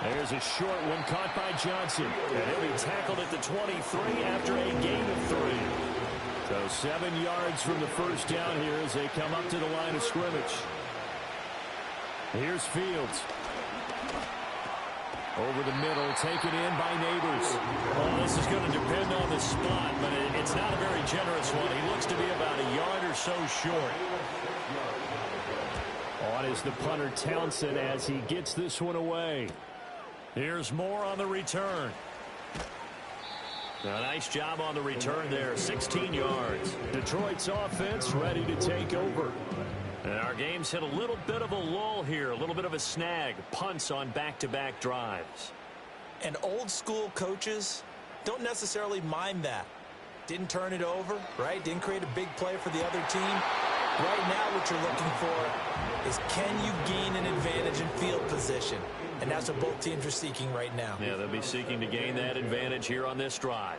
There's a short one caught by Johnson. And he'll be tackled at the 23 after a gain of 3. So 7 yards from the first down here as they come up to the line of scrimmage. Here's Fields. Over the middle, taken in by Neighbors. Well, this is going to depend on the spot, but it's not a very generous one. He looks to be about a yard or so short. On is the punter Townsend as he gets this one away. Here's Moore on the return. A nice job on the return there, 16 yards. Detroit's offense ready to take over. And our game's hit a little bit of a lull here, a little bit of a snag. Punts on back-to-back drives. And old-school coaches don't necessarily mind that. Didn't turn it over, right? Didn't create a big play for the other team. Right now what you're looking for is can you gain an advantage in field position? And that's what both teams are seeking right now. Yeah, they'll be seeking to gain that advantage here on this drive.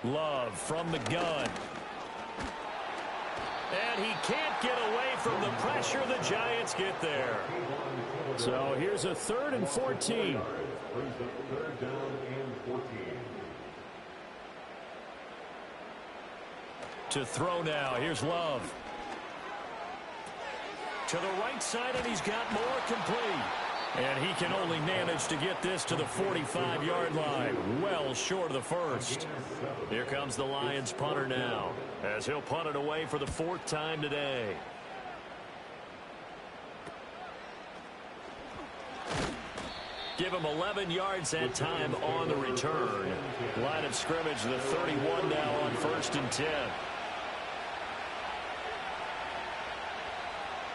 Love from the gun. And he can't get away from the pressure. The Giants get there. So here's a 3rd and 14. To throw now. Here's Love. To the right side, and he's got more complete. And he can only manage to get this to the 45-yard line. Well short of the first. Here comes the Lions punter now, as he'll punt it away for the 4th time today. Give him 11 yards that time on the return. Line of scrimmage, the 31 now on 1st and 10.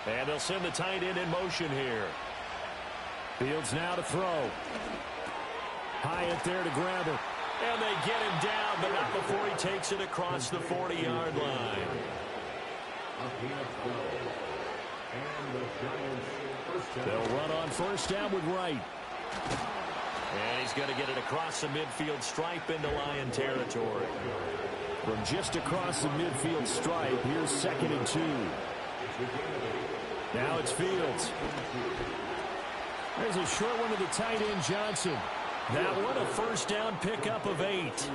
And they'll send the tight end in motion here. Fields now to throw. Hyatt there to grab it. And they get him down, but not before he takes it across the 40-yard line. They'll run on 1st down with Wright. And he's going to get it across the midfield stripe into Lion territory. From just across the midfield stripe, here's 2nd and 2. Now it's Fields. There's a short one to the tight end, Johnson. That one a 1st down pickup of 8.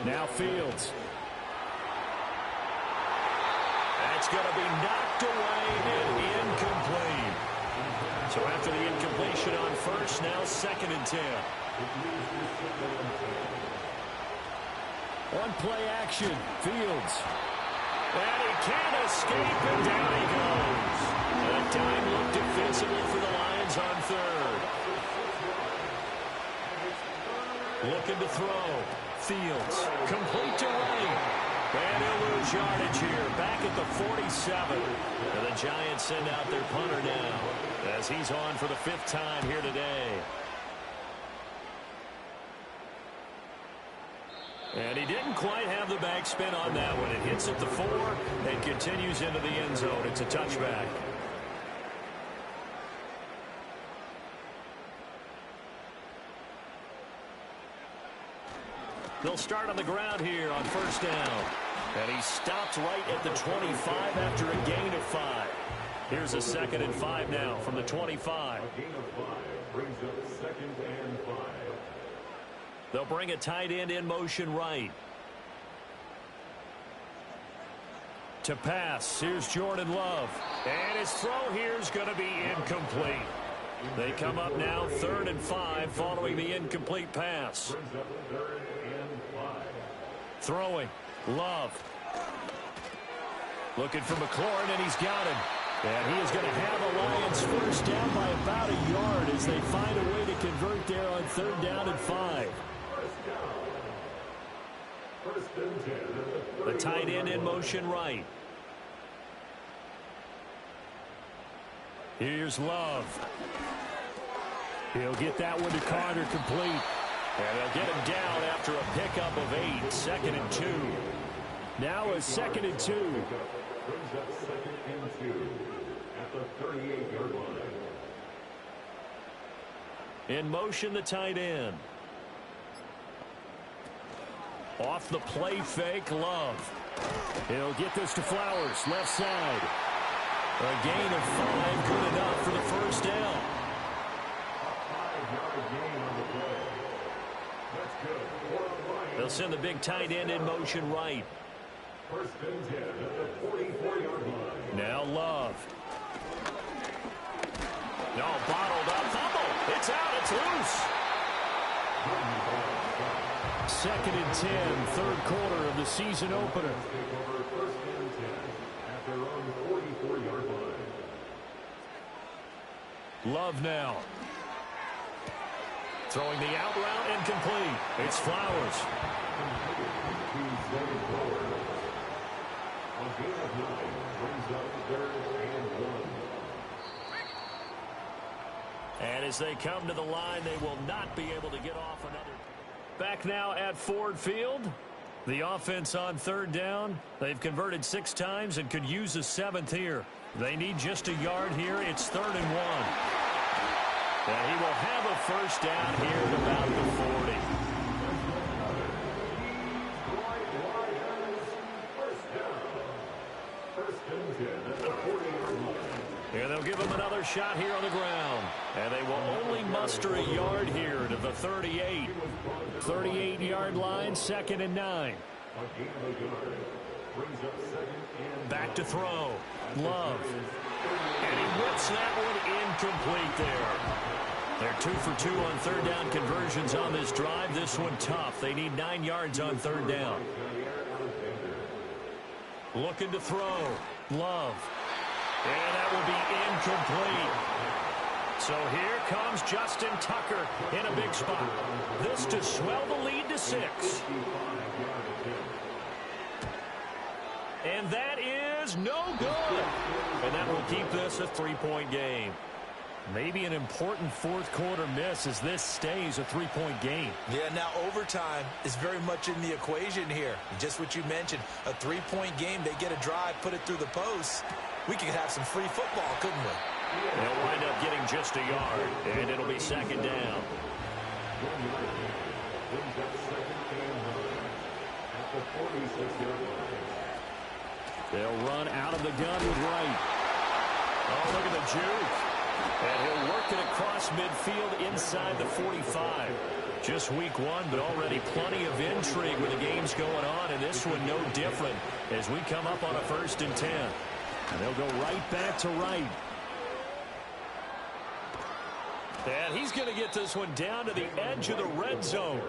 Now Fields. That's going to be knocked away and incomplete. So after the incompletion on 1st, now 2nd and 10. On play action, Fields. And he can't escape, and down he goes. A dime look defensively for the Lions on 3rd. Looking to throw. Fields, complete to Wright. And he'll lose yardage here, back at the 47. And the Giants send out their punter now, as he's on for the 5th time here today. And he didn't quite have the backspin on that one. It hits at the 4 and continues into the end zone. It's a touchback. They'll start on the ground here on 1st down. And he stopped right at the 25 after a gain of 5. Here's a 2nd and 5 now from the 25. A gain of 5 brings up 2nd and 5. They'll bring a tight end in motion right. To pass, here's Jordan Love. And his throw here is going to be incomplete. They come up now 3rd and 5 following the incomplete pass. Throwing, Love. Looking for McLaurin, and he's got him. And he is going to have the Lions 1st down by about a yard as they find a way to convert there on 3rd down and 5. The tight end in motion right. Here's Love. He'll get that one to Carter complete. And they'll get him down after a pickup of 8. 2nd and 2. Now a 2nd and 2. Brings up 2nd and 2 at the 38-yard line. In motion, the tight end. Off the play fake, Love. He'll get this to Flowers, left side. A gain of 5, good enough for the first down. A 5-yard gain on the play. That's good. They'll send the big tight end in motion right. 1st and 10 at the 44-yard line. Now Love. No, bottled up. Fumble. It's out. It's loose. 2nd and 10, 3rd quarter of the season opener. Take over 1st and 10 at their own 44-yard line. Love now. Throwing the out route incomplete. It's Flowers. A gain of 9 brings up 3rd and 1. And as they come to the line, they will not be able to get off another. Back now at Ford Field. The offense on 3rd down. They've converted 6 times and could use a 7th here. They need just a yard here. It's 3rd and 1. And he will have a first down here at about the 40. Here they'll give him another shot here on the ground. And they will only muster a yard here to the 38. 38-yard line, 2nd and 9. Back to throw. Love. And he whips that one incomplete there. They're 2 for 2 on 3rd down conversions on this drive. This one tough. They need 9 yards on 3rd down. Looking to throw. Love. And that will be incomplete. So here comes Justin Tucker in a big spot. This to swell the lead to 6. And that is no good. And that will keep this a 3-point game. Maybe an important 4th quarter miss as this stays a 3-point game. Yeah, now overtime is very much in the equation here. Just what you mentioned, a 3-point game. They get a drive, put it through the post. We could have some free football, couldn't we? They'll wind up getting just a yard, and it'll be 2nd down. They'll run out of the gun with Wright. Oh, look at the juke. And he'll work it across midfield inside the 45. Just week 1, but already plenty of intrigue with the games going on, and this one no different as we come up on a 1st and 10. And they'll go right back to Wright. And he's going to get this one down to the edge of the red zone.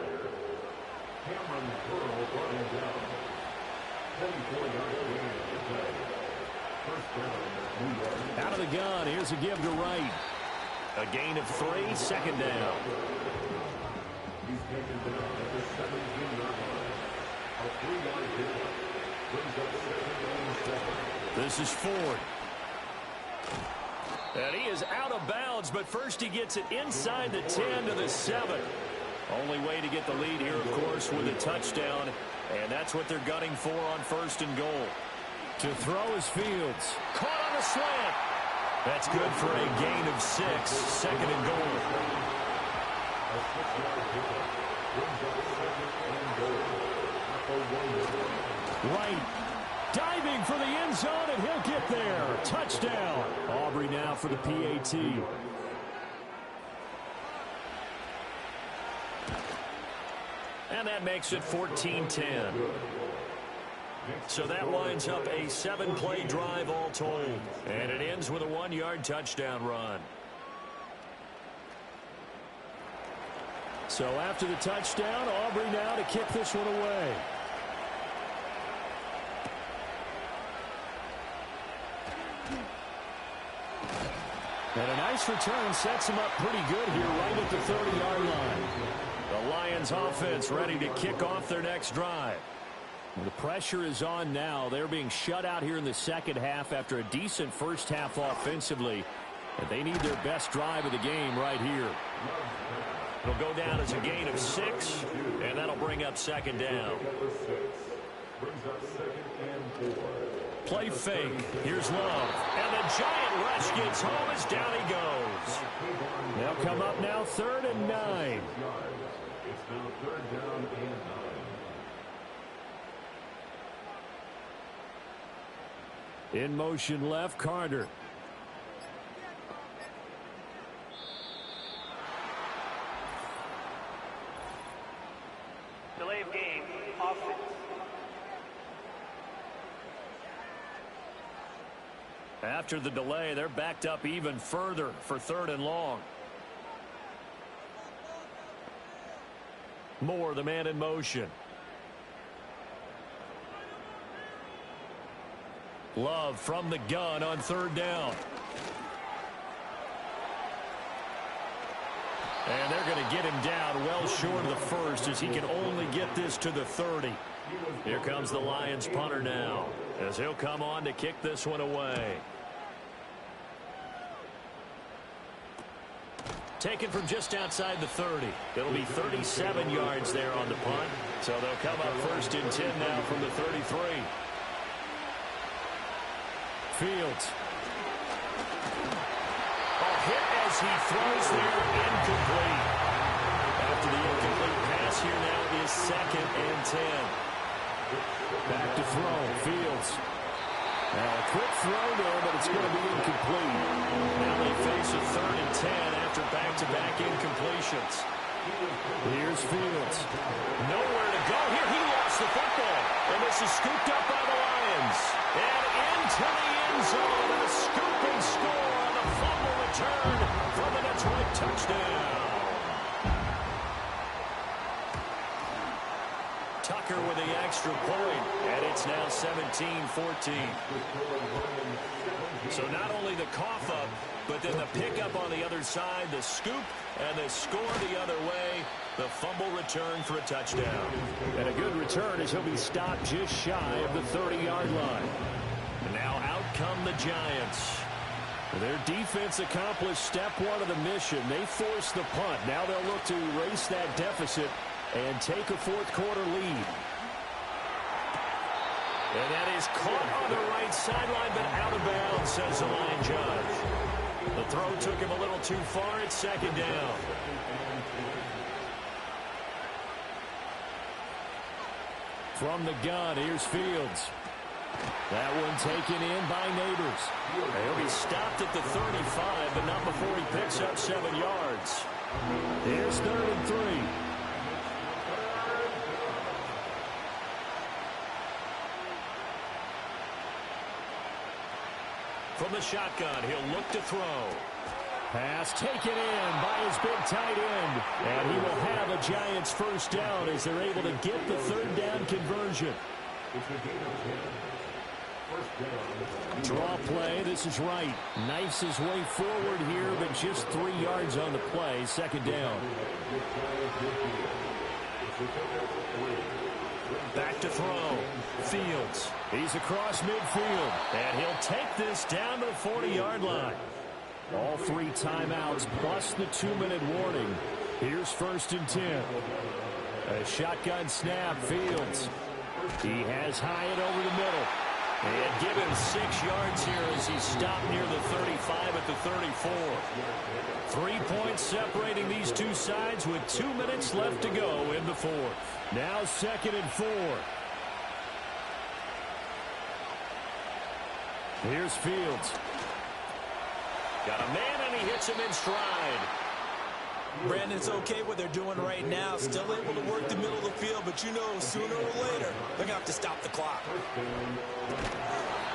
Out of the gun, here's a give to Wright. A gain of 3, 2nd down. He's taken down at the 17-yard line. A 3-yard pickup brings up 2nd and 7. This is Ford. And he is out of bounds, but first he gets it inside the 10 to the 7. Only way to get the lead here, of course, with a touchdown. And that's what they're gunning for on 1st and goal. To throw is Fields. Caught on a slant. That's good for a gain of 6. 2nd and goal. A 6-yard pickup brings up 2nd and goal at the 1-yard line. Wright diving for the end zone, and he'll get there. Touchdown. Aubrey now for the PAT. And that makes it 14-10. So that winds up a 7-play drive all told. And it ends with a 1-yard touchdown run. So after the touchdown, Aubrey now to kick this one away. And a nice return sets him up pretty good here right at the 30-yard line. The Lions offense ready to kick off their next drive. The pressure is on now. They're being shut out here in the second half after a decent first half offensively. And they need their best drive of the game right here. It'll go down as a gain of 6, and that'll bring up second down. Play fake. Here's Love. And the giant rush gets home as down he goes. They'll come up now 3rd and 9. It's now 3rd down and 9. In motion left, Carter. Delay of game, offense. After the delay, they're backed up even further for 3rd and long. Moore, the man in motion. Love from the gun on 3rd down. And they're going to get him down well short of the first as he can only get this to the 30. Here comes the Lions punter now as he'll come on to kick this one away. Taken from just outside the 30. It'll be 37 yards there on the punt. So they'll come up 1st and 10 now from the 33. Fields. A hit as he throws there, incomplete. After the incomplete pass, here now is 2nd and 10. Back to throw, Fields. Now a quick throw there, but it's going to be incomplete. Now they face a 3rd and 10 after back-to-back incompletions. Here's Fields. Nowhere to go here. He lost the football. And this is scooped up by the Lions. And into the end zone. A scoop and score on the fumble return for the Detroit touchdown. Tucker with the extra point, and it's now 17-14. So not only the cough up, but then the pickup on the other side, the scoop, and the score the other way, the fumble return for a touchdown. And a good return as he'll be stopped just shy of the 30-yard line. And now out come the Giants. Their defense accomplished step 1 of the mission. They forced the punt. Now they'll look to erase that deficit and take a 4th quarter lead. And that is caught on the right sideline, but out of bounds, says the line judge. The throw took him a little too far. It's 2nd down. From the gun, here's Fields. That one taken in by Neighbors. He'll be stopped at the 35, but not before he picks up 7 yards. Here's 3rd and 3. From the shotgun, he'll look to throw. Pass taken in by his big tight end. And he will have a Giants 1st down as they're able to get the 3rd down conversion. Draw play. This is right. Knifes his way forward here, but just 3 yards on the play. 2nd down. Back to throw. Fields. He's across midfield. And he'll take this down to the 40-yard line. All 3 timeouts plus the 2-minute warning. Here's 1st and 10. A shotgun snap. Fields. He has Hyatt over the middle. And give him 6 yards here as he's stopped near the 35 at the 34. 3 points separating these two sides with 2 minutes left to go in the 4th. Now 2nd and 4. Here's Fields. Got a man and he hits him in stride. Brandon, it's okay what they're doing right now. Still able to work the middle of the field, but you know sooner or later they're going to have to stop the clock.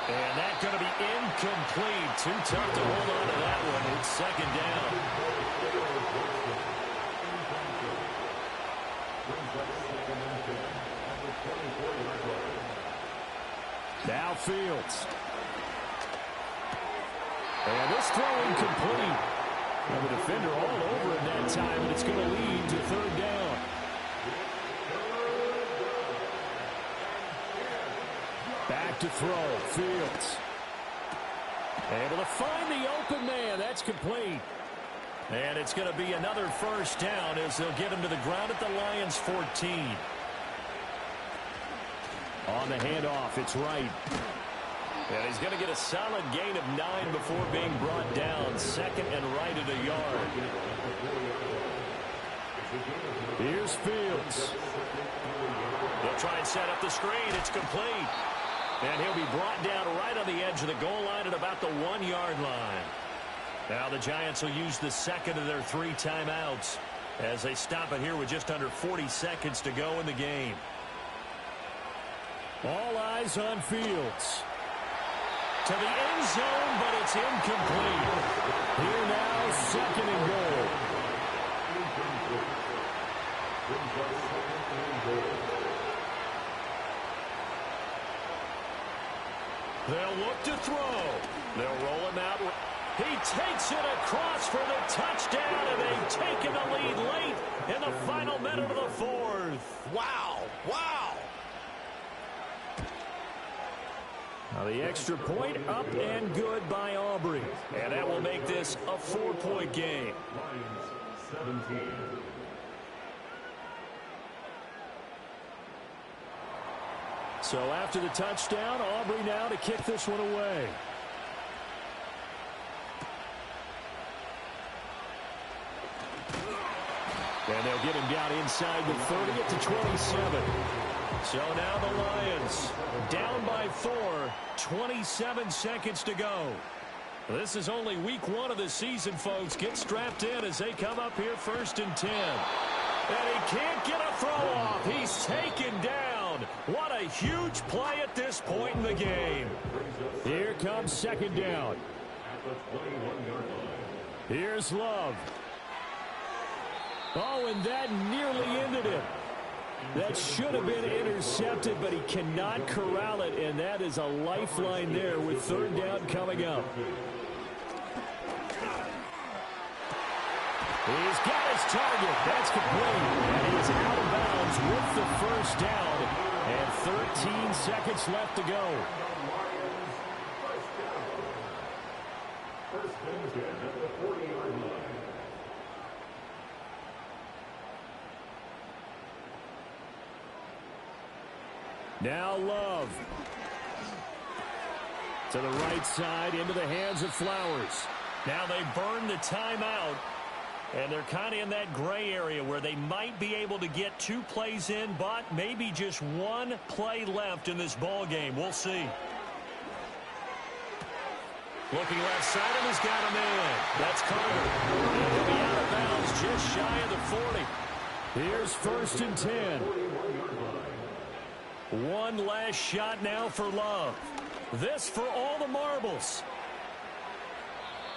And that's going to be incomplete. Too tough to hold on to that one. It's 2nd down. Now Fields. And this throw incomplete. And the defender all over it that time, and it's going to lead to 3rd down. Back to throw. Fields. Able to find the open man. That's complete. And it's going to be another first down as they'll get him to the ground at the Lions' 14. On the handoff, it's Wright. And he's going to get a solid gain of 9 before being brought down. Second and right at a yard. Here's Fields. They'll try and set up the screen. It's complete. And he'll be brought down right on the edge of the goal line at about the 1-yard line. Now the Giants will use the second of their 3 timeouts as they stop it here with just under 40 seconds to go in the game. All eyes on Fields. To the end zone, but it's incomplete. Here now, second and goal. They'll look to throw. They'll roll him out. He takes it across for the touchdown, and they've taken the lead late in the final minute of the 4th. Wow. Wow. Now the extra point up and good by Aubrey. And that will make this a 4-point game. Lions 17. So after the touchdown, Aubrey now to kick this one away. And they'll get him down inside the 30 at the 27. So now the Lions down by 4, 27 seconds to go. This is only week 1 of the season, folks. Get strapped in as they come up here 1st and 10. And he can't get a throw off. He's taken down. What a huge play at this point in the game. Here comes 2nd down. Here's Love. Oh, and that nearly ended it. That should have been intercepted, but he cannot corral it, and that is a lifeline there with 3rd down coming up. He's got his target. That's complete. And he is out of bounds with the 1st down, and 13 seconds left to go. First and 10 at the 40-yard line. Now Love. To the right side, into the hands of Flowers. Now they burn the timeout, and they're kind of in that gray area where they might be able to get 2 plays in, but maybe just 1 play left in this ball game. We'll see. Looking left side, and he's got him in. That's Carter. And he'll be out of bounds just shy of the 40. Here's 1st and 10. 1 last shot now for Love. This for all the marbles.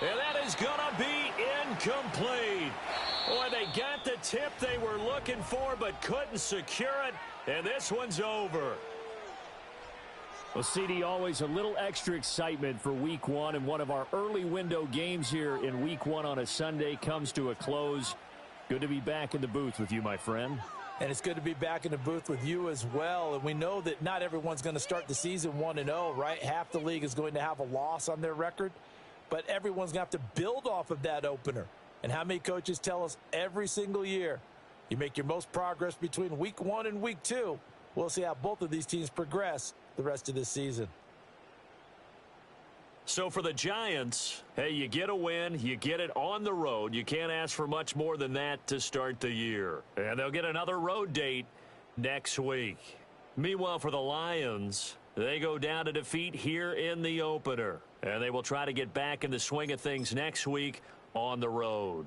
And that is going to be incomplete. Boy, they got the tip they were looking for but couldn't secure it. And this one's over. Well, CD, always a little extra excitement for week 1. And one of our early window games here in week 1 on a Sunday comes to a close. Good to be back in the booth with you, my friend. And it's good to be back in the booth with you as well. And we know that not everyone's going to start the season 1-0, right? Half the league is going to have a loss on their record. But everyone's going to have to build off of that opener. And how many coaches tell us every single year, you make your most progress between week 1 and week 2. We'll see how both of these teams progress the rest of this season. So for the Giants, hey, you get a win, you get it on the road. You can't ask for much more than that to start the year. And they'll get another road date next week. Meanwhile, for the Lions, they go down to defeat here in the opener. And they will try to get back in the swing of things next week on the road.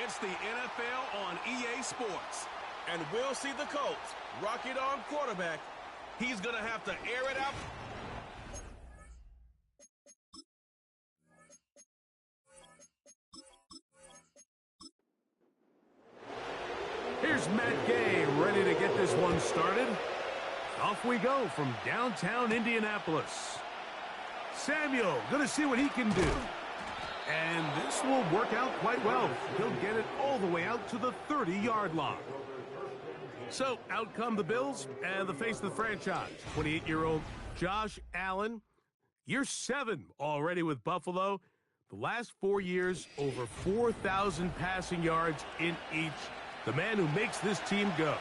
It's the NFL on EA Sports. And we'll see the Colts. Rocket arm quarterback. He's going to have to air it out. Here's Matt Gay ready to get this one started. Off we go from downtown Indianapolis. Samuel going to see what he can do. And this will work out quite well. He'll get it all the way out to the 30-yard line. So out come the Bills and the face of the franchise, 28-year-old Josh Allen. Year 7 already with Buffalo. The last 4 years, over 4,000 passing yards in each. The man who makes this team go.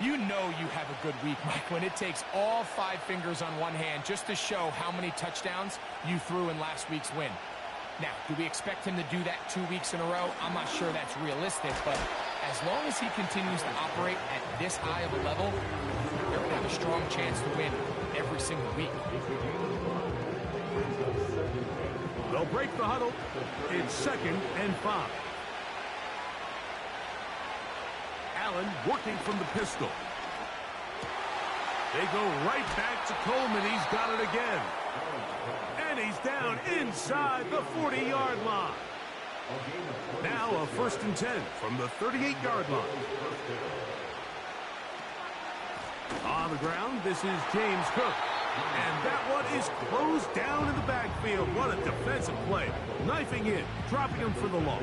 You know you have a good week, Mike, when it takes all 5 fingers on one hand just to show how many touchdowns you threw in last week's win. Now, do we expect him to do that 2 weeks in a row? I'm not sure that's realistic, but as long as he continues to operate at this high of a level, they're going to have a strong chance to win every single week. They'll break the huddle. It's 2nd and 5. Allen working from the pistol. They go right back to Coleman. He's got it again. And he's down inside the 40-yard line. Now a 1st and 10 from the 38-yard line. On the ground, this is James Cook. And that one is closed down in the backfield. What a defensive play. Knifing in, dropping him for the loss.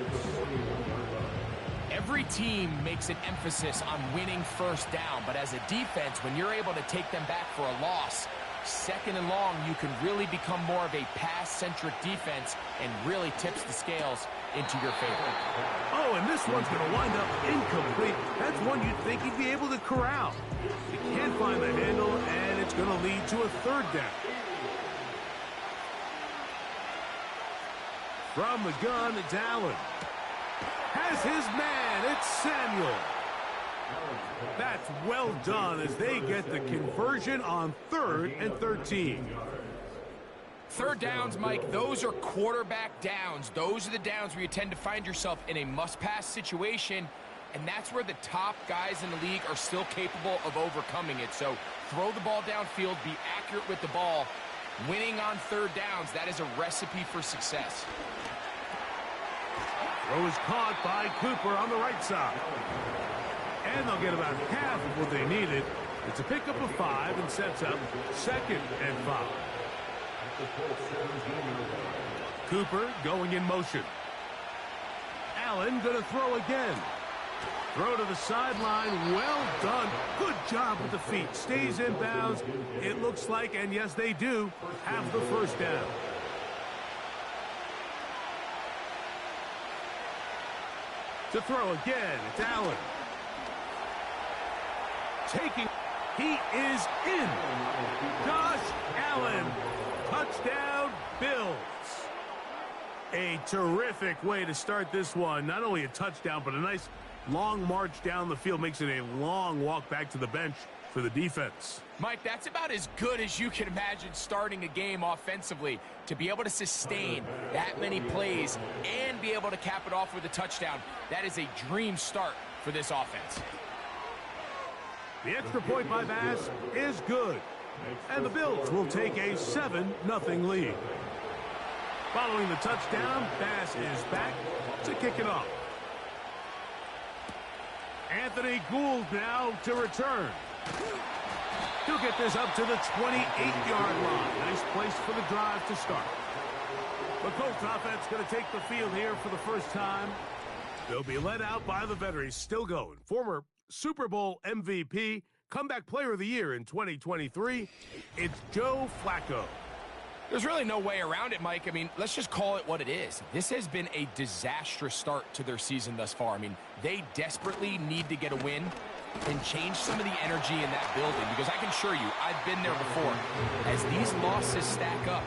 Every team makes an emphasis on winning first down, but as a defense, when you're able to take them back for a loss, 2nd and long, you can really become more of a pass-centric defense and really tips the scales into your favor. Oh, and this one's going to wind up incomplete. That's one you'd think he'd be able to corral. He can't find the handle, and it's going to lead to a 3rd down. From the gun, it's Allen. Has his man, it's Samuel. That's well done as they get the conversion on 3rd and 13. 3rd downs, Mike, those are quarterback downs. Those are the downs where you tend to find yourself in a must-pass situation, and that's where the top guys in the league are still capable of overcoming it. So throw the ball downfield, be accurate with the ball. Winning on 3rd downs, that is a recipe for success. Throw is caught by Cooper on the right side. And they'll get about half of what they needed. It's a pickup of 5 and sets up 2nd and 5. Cooper going in motion. Allen going to throw again. Throw to the sideline. Well done. Good job with the feet. Stays in bounds. It looks like, and yes, they do, have the 1st down. To throw again, it's Allen. Taking, he is in. Josh Allen, touchdown Bills. A terrific way to start this one. Not only a touchdown, but a nice long march down the field. Makes it a long walk back to the bench for the defense. Mike, that's about as good as you can imagine starting a game offensively. To be able to sustain that many plays and be able to cap it off with a touchdown, that is a dream start for this offense. The extra point by Bass is good. And the Bills will take a 7-0 lead. Following the touchdown, Bass is back to kick it off. Anthony Gould now to return. He'll get this up to the 28-yard line. Nice place for the drive to start. The Colts offense going to take the field here for the first time. They'll be led out by the veteran. He's still going. Former Super Bowl MVP, comeback player of the year in 2023. It's Joe Flacco. There's really no way around it, Mike. I mean, let's just call it what it is. This has been a disastrous start to their season thus far. I mean, they desperately need to get a win and change some of the energy in that building, because I can assure you, I've been there before. As these losses stack up,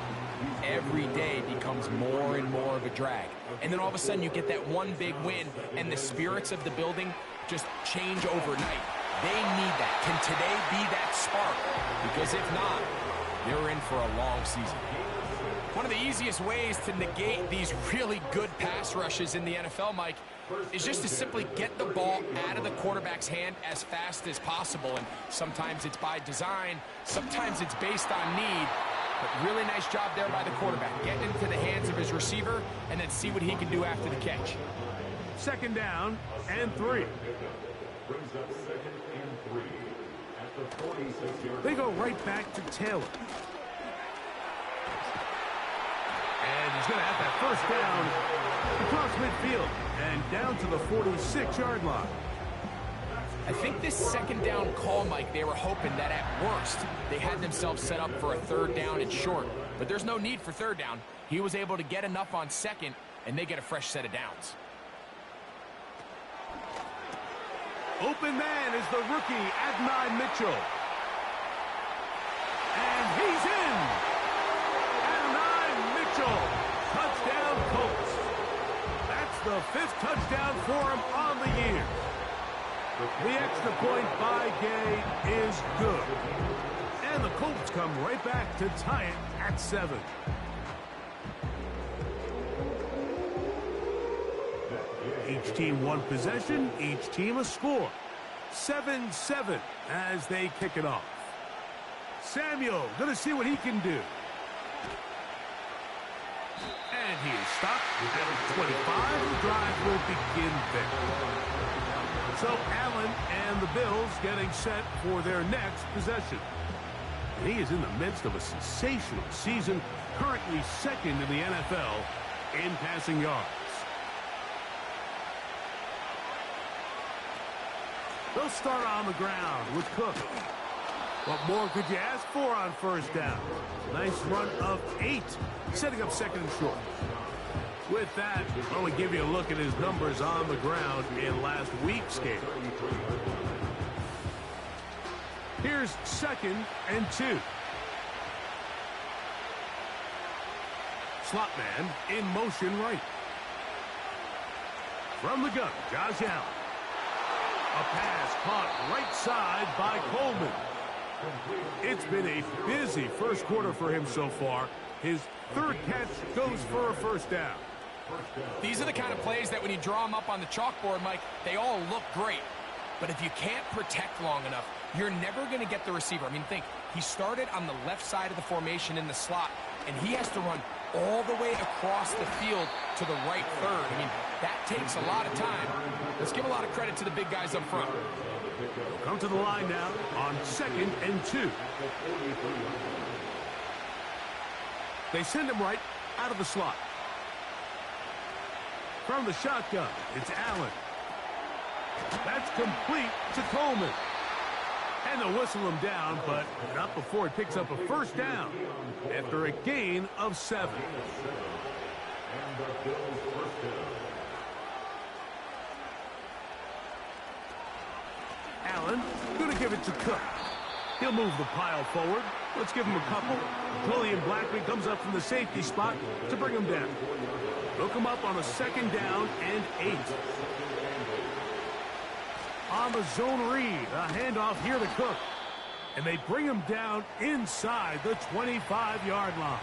every day becomes more and more of a drag. And then all of a sudden you get that one big win, and the spirits of the building just change overnight. They need that. Can today be that spark? Because if not, they're in for a long season. One of the easiest ways to negate these really good pass rushes in the NFL, Mike, is just to simply get the ball out of the quarterback's hand as fast as possible. And sometimes it's by design, sometimes it's based on need. But really nice job there by the quarterback, getting into the hands of his receiver and then see what he can do after the catch. Second down and 3. Brings up 2nd and 3 at the 46-yard. They go right back to Taylor. And he's going to have that first down across midfield and down to the 46-yard line. I think this second down call, Mike, they were hoping that at worst they had themselves set up for a third down and short. But there's no need for third down. He was able to get enough on second, and they get a fresh set of downs. Open man is the rookie, Adonai Mitchell. And he's in. Adonai Mitchell. Touchdown, Colts. That's the 5th touchdown for him on the year. The extra point by Gay is good. And the Colts come right back to tie it at 7. Each team one possession, each team a score. 7-7 as they kick it off. Samuel going to see what he can do. And he is stopped at 25. The drive will begin there. So Allen and the Bills getting set for their next possession. He is in the midst of a sensational season, currently 2nd in the NFL in passing yards. They'll start on the ground with Cook. What more could you ask for on first down? Nice run of 8, setting up 2nd and short. With that, I'll only give you a look at his numbers on the ground in last week's game. Here's 2nd and 2. Slot man in motion right. From the gun, Josh Allen. A pass caught right side by Coleman. It's been a busy first quarter for him so far. His 3rd catch goes for a first down. These are the kind of plays that when you draw them up on the chalkboard, Mike, they all look great. But if you can't protect long enough, you're never going to get the receiver. I mean, think, he started on the left side of the formation in the slot, and he has to run all the way across the field to the right third. I mean, that takes a lot of time. Let's give a lot of credit to the big guys up front. We'll come to the line now on 2nd and 2. They send him right out of the slot. From the shotgun, it's Allen. That's complete to Coleman. And they'll whistle him down, but not before he picks up a first down after a gain of 7. Allen going to give it to Cook. He'll move the pile forward. Let's give him a couple. Julian Blackman comes up from the safety spot to bring him down. They'll come up on a 2nd down and 8. On the zone read, a handoff here to Cook. And they bring him down inside the 25-yard line.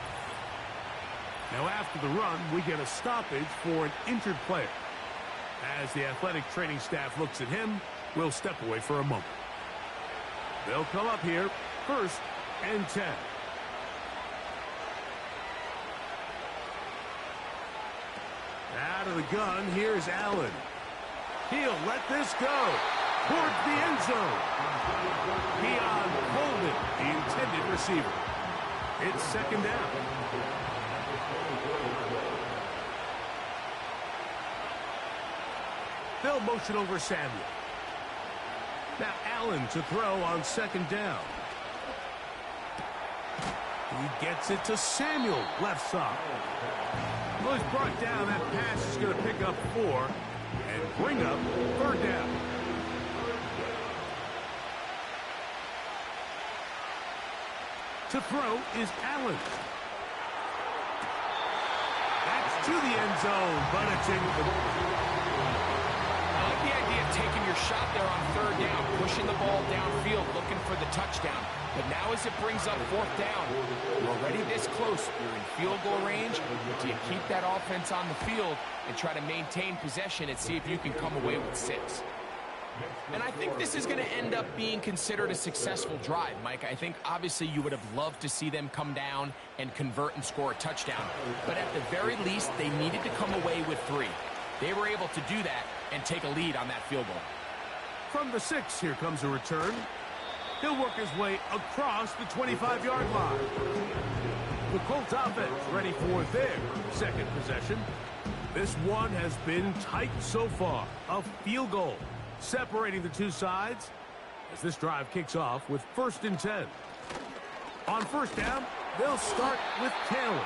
Now after the run, we get a stoppage for an injured player. As the athletic training staff looks at him, we'll step away for a moment. They'll come up here, 1st and 10. Out of the gun, here's Allen. He'll let this go towards the end zone. Keon Coleman, the intended receiver. It's 2nd down. They'll motion over Samuel. Now Allen to throw on 2nd down. He gets it to Samuel, left side. Well, he's brought down. That pass is going to pick up 4 and bring up 3rd down. To throw is Allen. That's to the end zone, but it's incomplete. I like the idea of taking your shot there on 3rd down, pushing the ball downfield, looking for the touchdown. But now as it brings up 4th down, you're already this close. You're in field goal range. Do you keep that offense on the field and try to maintain possession and see if you can come away with 6? And I think this is going to end up being considered a successful drive, Mike. I think obviously you would have loved to see them come down and convert and score a touchdown. But at the very least, they needed to come away with 3. They were able to do that and take a lead on that field goal. From the 6, here comes a return. He'll work his way across the 25-yard line. The Colts offense ready for their second possession. This one has been tight so far. A field goal separating the two sides as this drive kicks off with 1st and 10. On 1st down, they'll start with Taylor.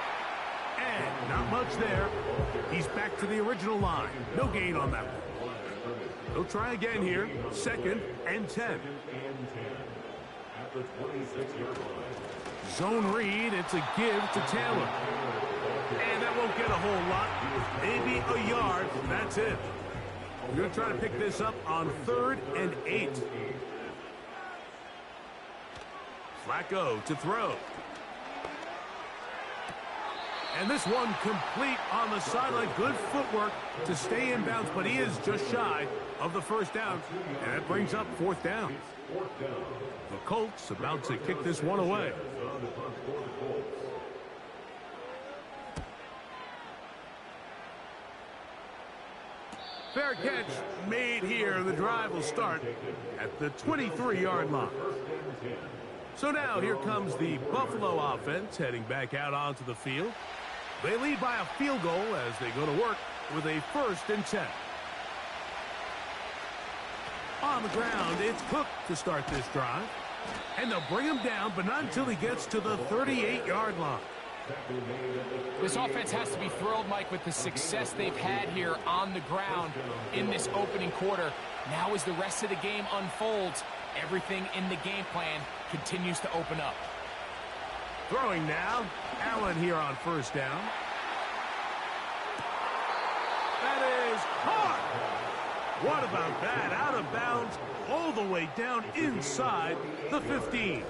And not much there. He's back to the original line. No gain on that one. They'll try again here. 2nd and 10. Zone read. It's a give to Taylor. And that won't get a whole lot. Maybe a yard. That's it. We're going to try to pick this up on 3rd and 8. Flacco to throw. And this one complete on the sideline. Good footwork to stay in bounds, but he is just shy of the 1st down. And that brings up 4th down. The Colts about to kick this one away. Fair catch made here. The drive will start at the 23-yard line. So now here comes the Buffalo offense heading back out onto the field. They lead by a field goal as they go to work with a 1st and 10. On the ground, it's Cook to start this drive. And they'll bring him down, but not until he gets to the 38-yard line. This offense has to be thrilled, Mike, with the success they've had here on the ground in this opening quarter. Now as the rest of the game unfolds, everything in the game plan continues to open up. Throwing now, Allen here on 1st down. That is hard. What about that? Out of bounds, all the way down inside the 15.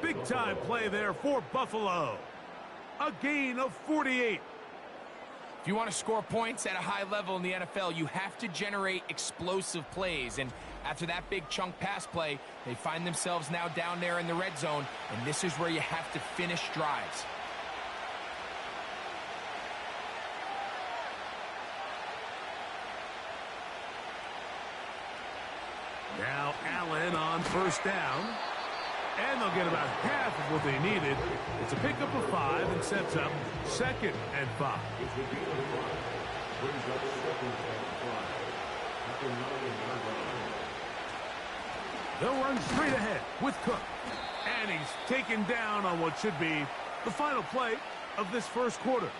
Big-time play there for Buffalo. A gain of 48. If you want to score points at a high level in the NFL, you have to generate explosive plays. And after that big chunk pass play, they find themselves now down there in the red zone. And this is where you have to finish drives. Now Allen on 1st down. And they'll get about half of what they needed. It's a pickup of 5 and sets up 2nd and 5. They'll run straight ahead with Cook. And he's taken down on what should be the final play of this 1st quarter.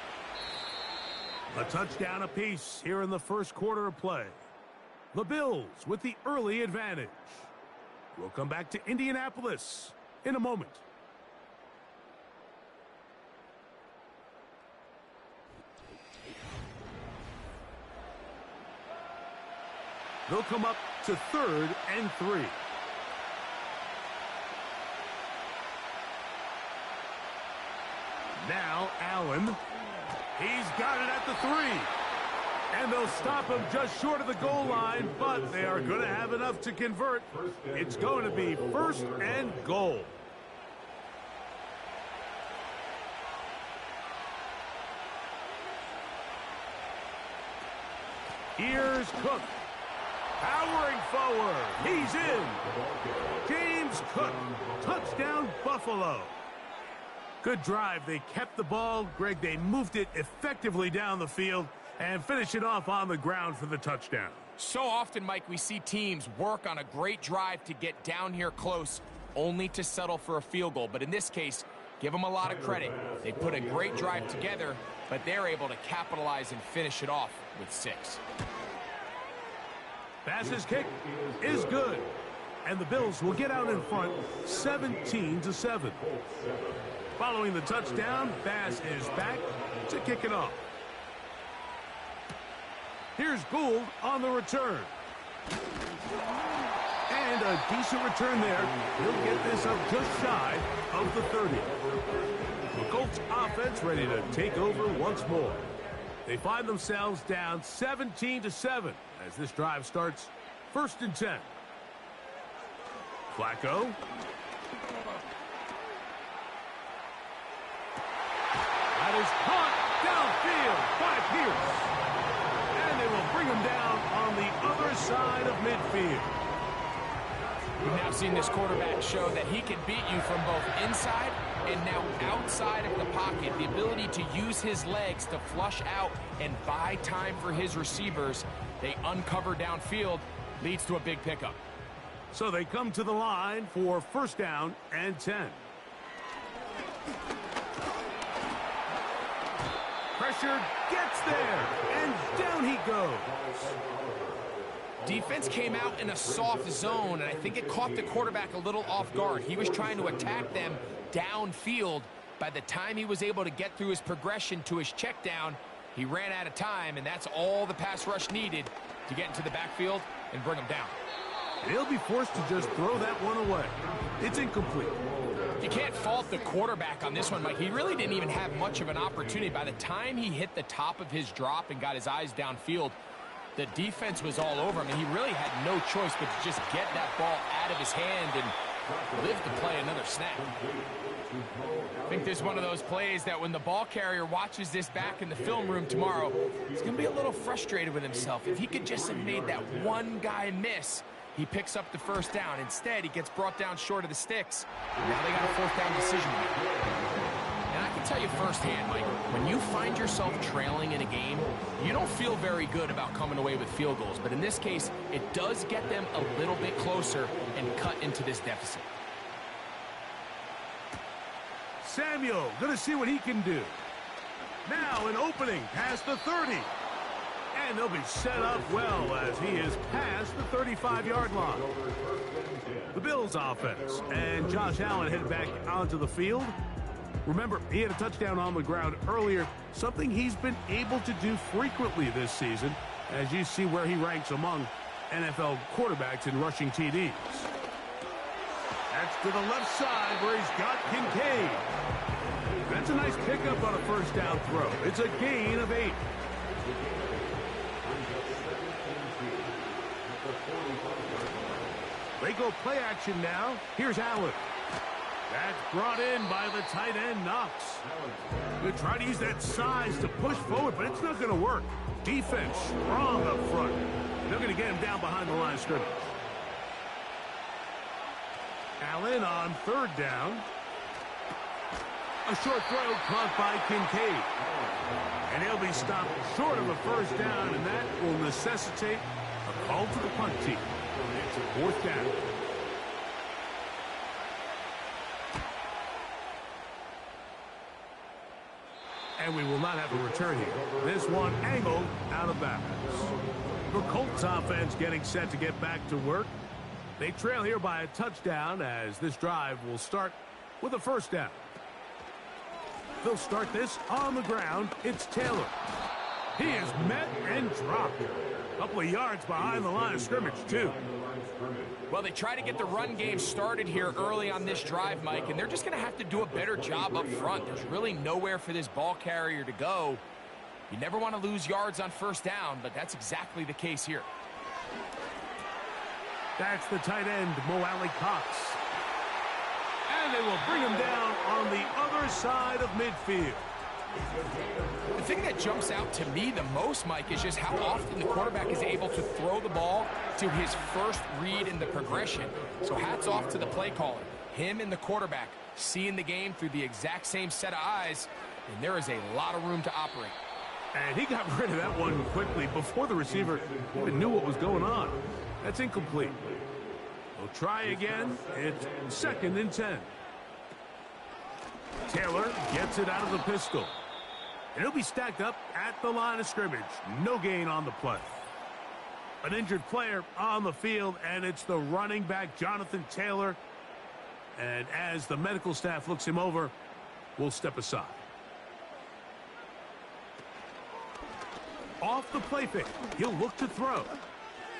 A touchdown apiece here in the 1st quarter of play. The Bills with the early advantage. We'll come back to Indianapolis in a moment. They'll come up to 3rd and 3. Now Allen. He's got it at the 3. And they'll stop him just short of the goal line, but they are going to have enough to convert. It's going to be 1st and goal. Here's Cook. Powering forward. He's in. James Cook. Touchdown, Buffalo. Good drive. They kept the ball. Greg, they moved it effectively down the field and finish it off on the ground for the touchdown. So often, Mike, we see teams work on a great drive to get down here close, only to settle for a field goal. But in this case, give them a lot of credit. They put a great drive together, but they're able to capitalize and finish it off with 6. Bass's kick is good. And the Bills will get out in front 17-7. Following the touchdown, Bass is back to kick it off. Here's Gould on the return. And a decent return there. He'll get this up just shy of the 30. The Colts offense ready to take over once more. They find themselves down 17-7 as this drive starts 1st and 10. Flacco. That is caught downfield by Pierce. And they will bring him down on the other side of midfield. We've now seen this quarterback show that he can beat you from both inside and now outside of the pocket. The ability to use his legs to flush out and buy time for his receivers. They uncover downfield, leads to a big pickup. So they come to the line for 1st down and 10. Pressure gets there, and down he goes. Defense came out in a soft zone, and I think it caught the quarterback a little off guard. He was trying to attack them downfield. By the time he was able to get through his progression to his check down, he ran out of time, and that's all the pass rush needed to get into the backfield and bring him down. He'll be forced to just throw that one away. It's incomplete. You can't fault the quarterback on this one, Mike. He really didn't even have much of an opportunity. By the time he hit the top of his drop and got his eyes downfield, the defense was all over him, and he really had no choice but to just get that ball out of his hand and live to play another snap. I think this is one of those plays that when the ball carrier watches this back in the film room tomorrow, he's going to be a little frustrated with himself. If he could just have made that one guy miss, he picks up the 1st down. Instead, he gets brought down short of the sticks. Now they got a 4th down decision to make. And I can tell you firsthand, Mike, when you find yourself trailing in a game, you don't feel very good about coming away with field goals. But in this case, it does get them a little bit closer and cut into this deficit. Samuel going to see what he can do. Now an opening past the 30. And they'll be set up well as he is past the 35-yard line. The Bills offense and Josh Allen head back onto the field. Remember, he had a touchdown on the ground earlier, something he's been able to do frequently this season, as you see where he ranks among NFL quarterbacks in rushing TDs. That's to the left side where he's got Kincaid. That's a nice pickup on a 1st down throw. It's a gain of 8. They go play action now. Here's Allen. That's brought in by the tight end, Knox. They try to use that size to push forward, but it's not going to work. Defense strong up front. They're going to get him down behind the line of scrimmage. Allen on 3rd down. A short throw caught by Kincaid. And he'll be stopped short of a 1st down, and that will necessitate a call to the punt team. It's a 4th down. And we will not have a return here. This one angled out of bounds. The Colts offense getting set to get back to work. They trail here by a touchdown as this drive will start with a 1st down. They'll start this on the ground. It's Taylor. He is met and dropped. A couple of yards behind the line of scrimmage, too. Well, they try to get the run game started here early on this drive, Mike, and they're just going to have to do a better job up front. There's really nowhere for this ball carrier to go. You never want to lose yards on 1st down, but that's exactly the case here. That's the tight end, Mo Alley-Cox. And they will bring him down on the other side of midfield. The thing that jumps out to me the most, Mike, is just how often the quarterback is able to throw the ball to his first read in the progression. So hats off to the play caller. Him and the quarterback seeing the game through the exact same set of eyes, and there is a lot of room to operate. And he got rid of that one quickly before the receiver even knew what was going on. That's incomplete. They'll try again. It's 2nd and 10. Taylor gets it out of the pistol. And he'll be stacked up at the line of scrimmage. No gain on the play. An injured player on the field, and it's the running back, Jonathan Taylor. And as the medical staff looks him over, we'll step aside. Off the play fake, he'll look to throw.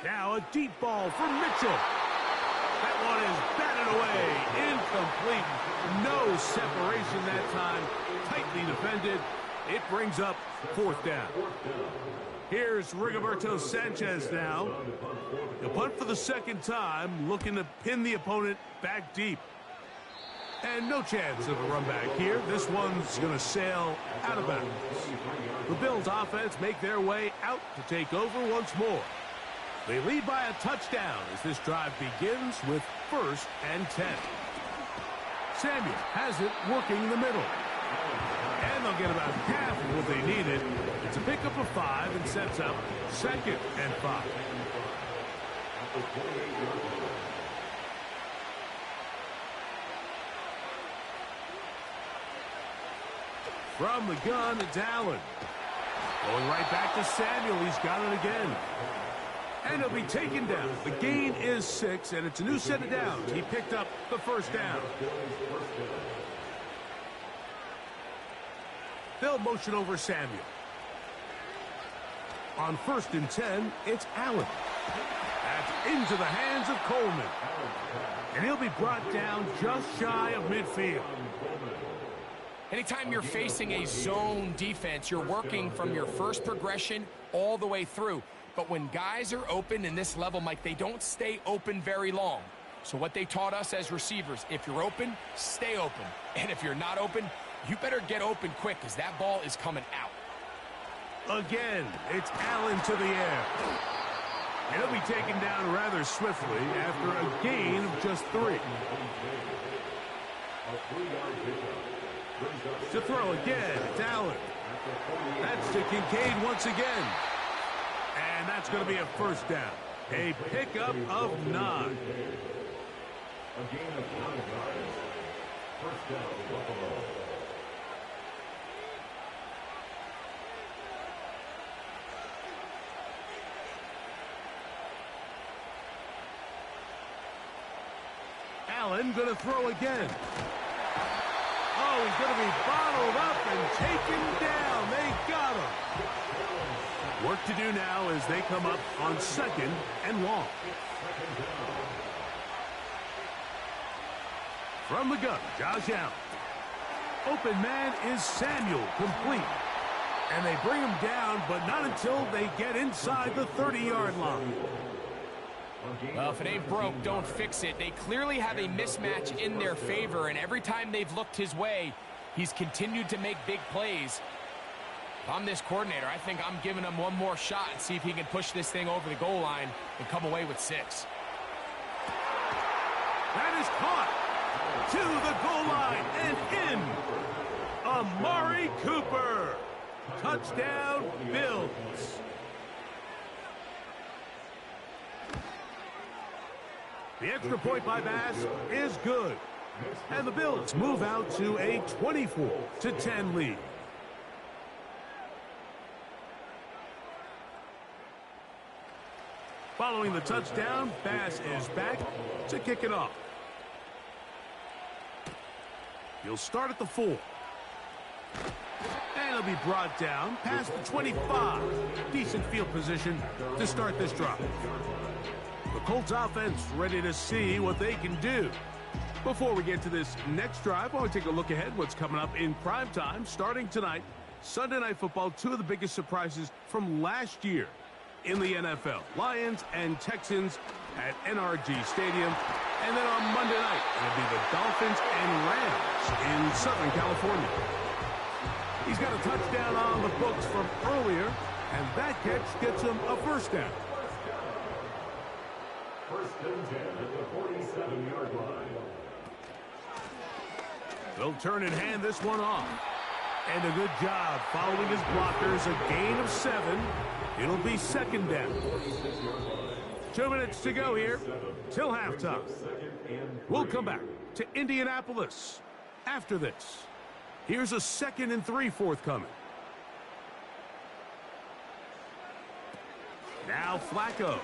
Now a deep ball for Mitchell. That one is batted away. Incomplete. No separation that time. Tightly defended. It brings up 4th down. Here's Rigoberto Sanchez now. He'll punt for the 2nd time, looking to pin the opponent back deep. And no chance of a run back here. This one's going to sail out of bounds. The Bills offense make their way out to take over once more. They lead by a touchdown as this drive begins with 1st and 10. Samuel has it working in the middle. And they'll get about half of what they needed. It's a pickup of 5 and sets up 2nd and 5. From the gun, it's Allen. Going right back to Samuel. He's got it again. And he'll be taken down. The gain is 6, and it's a new set of downs. He picked up the 1st down. They'll motion over Samuel. On 1st and 10, it's Allen. That's into the hands of Coleman. And he'll be brought down just shy of midfield. Anytime you're facing a zone defense, you're working from your first progression all the way through. But when guys are open in this level, Mike, they don't stay open very long. So what they taught us as receivers, if you're open, stay open. And if you're not open, you better get open quick because that ball is coming out. Again, it's Allen to the air. And he'll be taken down rather swiftly after a gain of just 3. To throw again, it's Allen. That's to Kincaid once again. And that's going to be a 1st down. A pickup of 9. A gain of 9 yards. 1st down, Buffalo. Allen going to throw again. Oh, he's going to be bottled up and taken down. They got him. Work to do now as they come up on 2nd and long. From the gun, Josh Allen. Open man is Samuel, complete. And they bring him down, but not until they get inside the 30-yard line. Well, if it ain't broke, don't fix it. They clearly have a mismatch in their favor, and every time they've looked his way, he's continued to make big plays. If I'm this coordinator, I think I'm giving him one more shot and see if he can push this thing over the goal line and come away with 6. That is caught to the goal line and in. Amari Cooper. Touchdown, Bills. The extra point by Bass is good. And the Bills move out to a 24-10 lead. Following the touchdown, Bass is back to kick it off. He'll start at the 4. And he'll be brought down past the 25. Decent field position to start this drive. The Colts offense ready to see what they can do. Before we get to this next drive, I want to take a look ahead what's coming up in prime time starting tonight. Sunday Night Football, 2 of the biggest surprises from last year in the NFL. Lions and Texans at NRG Stadium. And then on Monday night, it'll be the Dolphins and Rams in Southern California. He's got a touchdown on the books from earlier, and that catch gets him a 1st down. 1st and 10 at the 47-yard line. They'll turn and hand this one off. And a good job following his blockers. A gain of 7. It'll be 2nd down. 2 minutes to go here till halftime. We'll come back to Indianapolis after this. Here's a 2nd and 3 forthcoming. Now Flacco.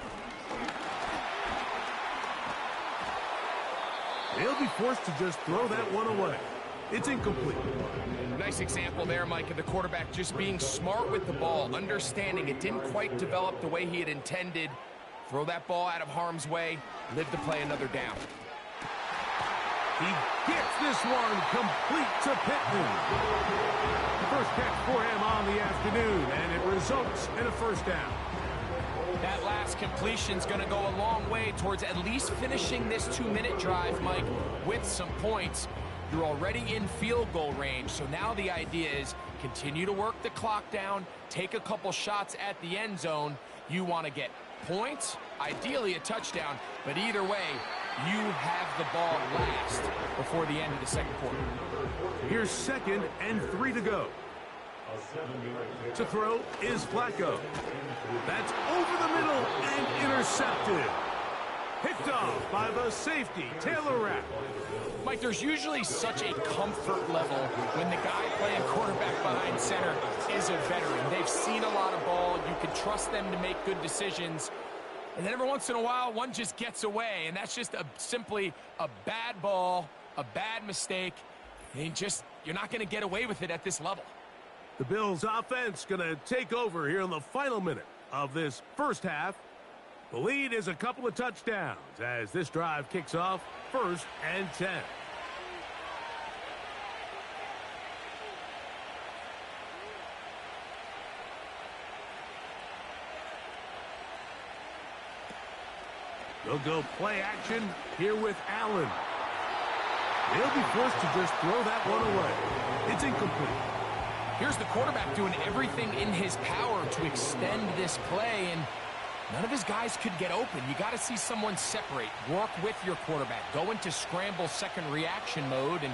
They'll be forced to just throw that one away. It's incomplete. Nice example there, Mike, of the quarterback just being smart with the ball, understanding it didn't quite develop the way he had intended, Throw that ball out of harm's way, live to play another down. He gets this one complete to Pittman. First catch for him on the afternoon, and it results in a first down. That last completion's going to go a long way towards at least finishing this 2-minute drive, Mike, with some points. You're already in field goal range, so now the idea is continue to work the clock down, take a couple shots at the end zone. You want to get points, ideally a touchdown, but either way, you have the ball last before the end of the second quarter. Here's 2nd and 3 to go. To throw is Flacco. That's over the middle and intercepted. Picked off by the safety, Taylor Rapp. Mike, there's usually such a comfort level when the guy playing quarterback behind center is a veteran. They've seen a lot of ball. You can trust them to make good decisions. And then every once in a while, one just gets away, and that's just simply a bad ball, a bad mistake. And you're not going to get away with it at this level. The Bills' offense going to take over here in the final minute of this first half. The lead is a couple of touchdowns as this drive kicks off 1st and 10. They'll go play action here with Allen. They'll be forced to just throw that one away. It's incomplete. Here's the quarterback doing everything in his power to extend this play, and none of his guys could get open. You got to see someone separate, work with your quarterback, go into scramble second reaction mode, and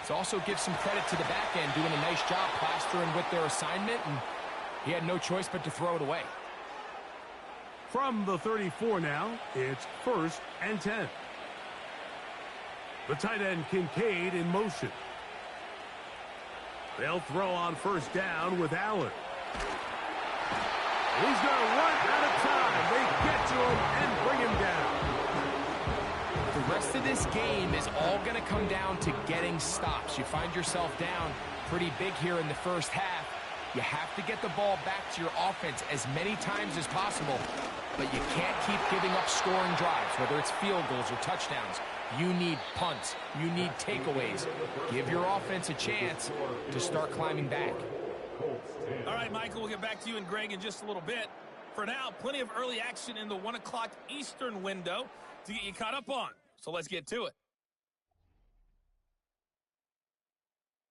it also gives some credit to the back end doing a nice job plastering with their assignment, and he had no choice but to throw it away. From the 34 now, it's 1st and 10. The tight end Kincaid in motion. They'll throw on first down with Allen. He's going to run out of time. They get to him and bring him down. The rest of this game is all going to come down to getting stops. You find yourself down pretty big here in the first half. You have to get the ball back to your offense as many times as possible, but you can't keep giving up scoring drives, whether it's field goals or touchdowns. You need punts. You need takeaways. Give your offense a chance to start climbing back. All right, Michael, we'll get back to you and Greg in just a little bit. For now, plenty of early action in the 1 o'clock Eastern window to get you caught up on. So let's get to it.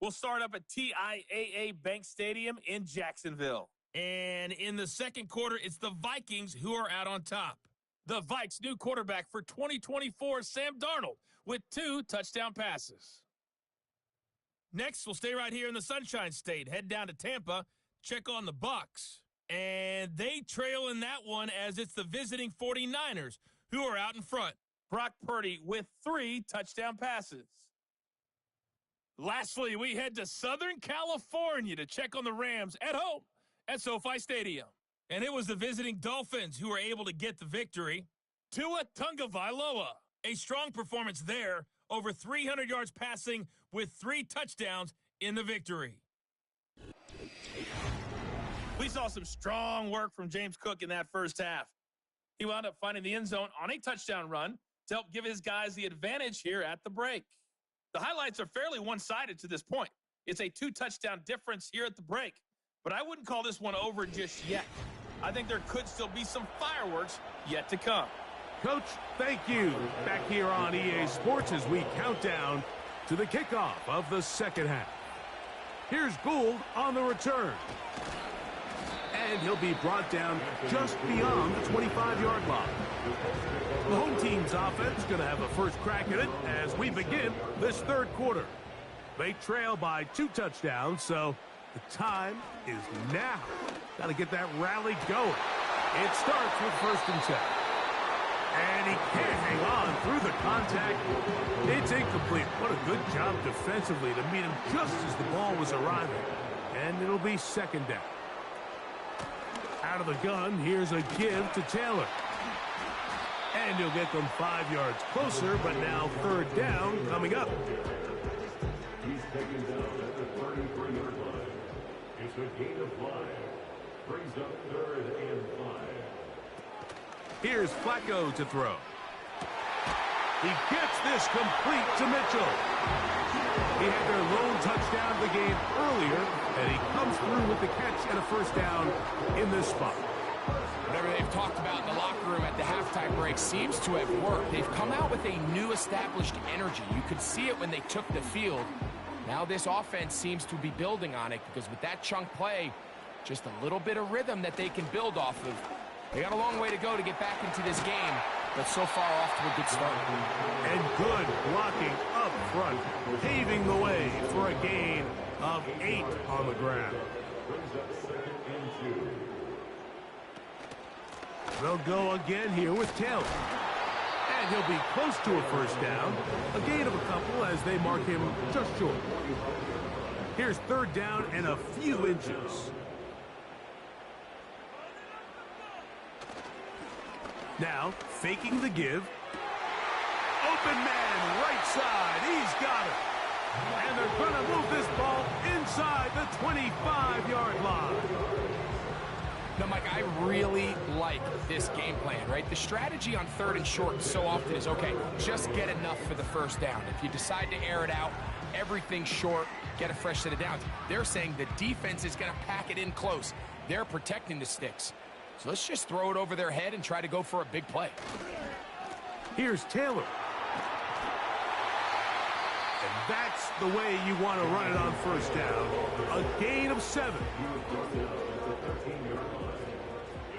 We'll start up at TIAA Bank Stadium in Jacksonville. And in the second quarter, it's the Vikings who are out on top. The Vikes' new quarterback for 2024, Sam Darnold, with 2 touchdown passes. Next, we'll stay right here in the Sunshine State. Head down to Tampa, check on the Bucs. And they trail in that one as it's the visiting 49ers who are out in front. Brock Purdy with 3 touchdown passes. Lastly, we head to Southern California to check on the Rams at home at SoFi Stadium. And it was the visiting Dolphins who were able to get the victory. Tua Tagovailoa, a strong performance there, over 300 yards passing with 3 touchdowns in the victory. We saw some strong work from James Cook in that first half. He wound up finding the end zone on a touchdown run to help give his guys the advantage here at the break. The highlights are fairly one-sided to this point. It's a 2-touchdown difference here at the break, but I wouldn't call this one over just yet. I think there could still be some fireworks yet to come. Coach, thank you. Back here on EA Sports as we count down to the kickoff of the second half. Here's Gould on the return. And he'll be brought down just beyond the 25-yard line. The home team's offense going to have a first crack at it as we begin this third quarter. They trail by 2 touchdowns, so the time is now. Got to get that rally going. It starts with 1st and 10. And he can't hang on through the contact. It's incomplete. What a good job defensively to meet him just as the ball was arriving. And it'll be 2nd down. Out of the gun, here's a give to Taylor. And he'll get them 5 yards closer, but now 3rd down coming up. He's taken down at the 33-yard line. It's a gain of 5. Brings up 3rd and 5. Here's Flacco to throw. He gets this complete to Mitchell. He had their lone touchdown of the game earlier, and he comes through with the catch and a first down in this spot. Whatever they've talked about in the locker room at the halftime break seems to have worked. They've come out with a new established energy. You could see it when they took the field. Now this offense seems to be building on it because with that chunk play, just a little bit of rhythm that they can build off of. They got a long way to go to get back into this game, but so far off to a good start. And good blocking up front, paving the way for a gain of 8 on the ground. They'll go again here with Taylor. And he'll be close to a first down. A gain of a couple as they mark him just short. Here's third down and a few inches. Now, faking the give. Open man, right side. He's got it. And they're going to move this ball inside the 25-yard line. Now, Mike, I really like this game plan, right? The strategy on third and short so often is, okay, just get enough for the first down. If you decide to air it out, everything's short, get a fresh set of downs. They're saying the defense is going to pack it in close. They're protecting the sticks. So let's just throw it over their head and try to go for a big play. Here's Taylor. And that's the way you want to run it on first down. A gain of 7.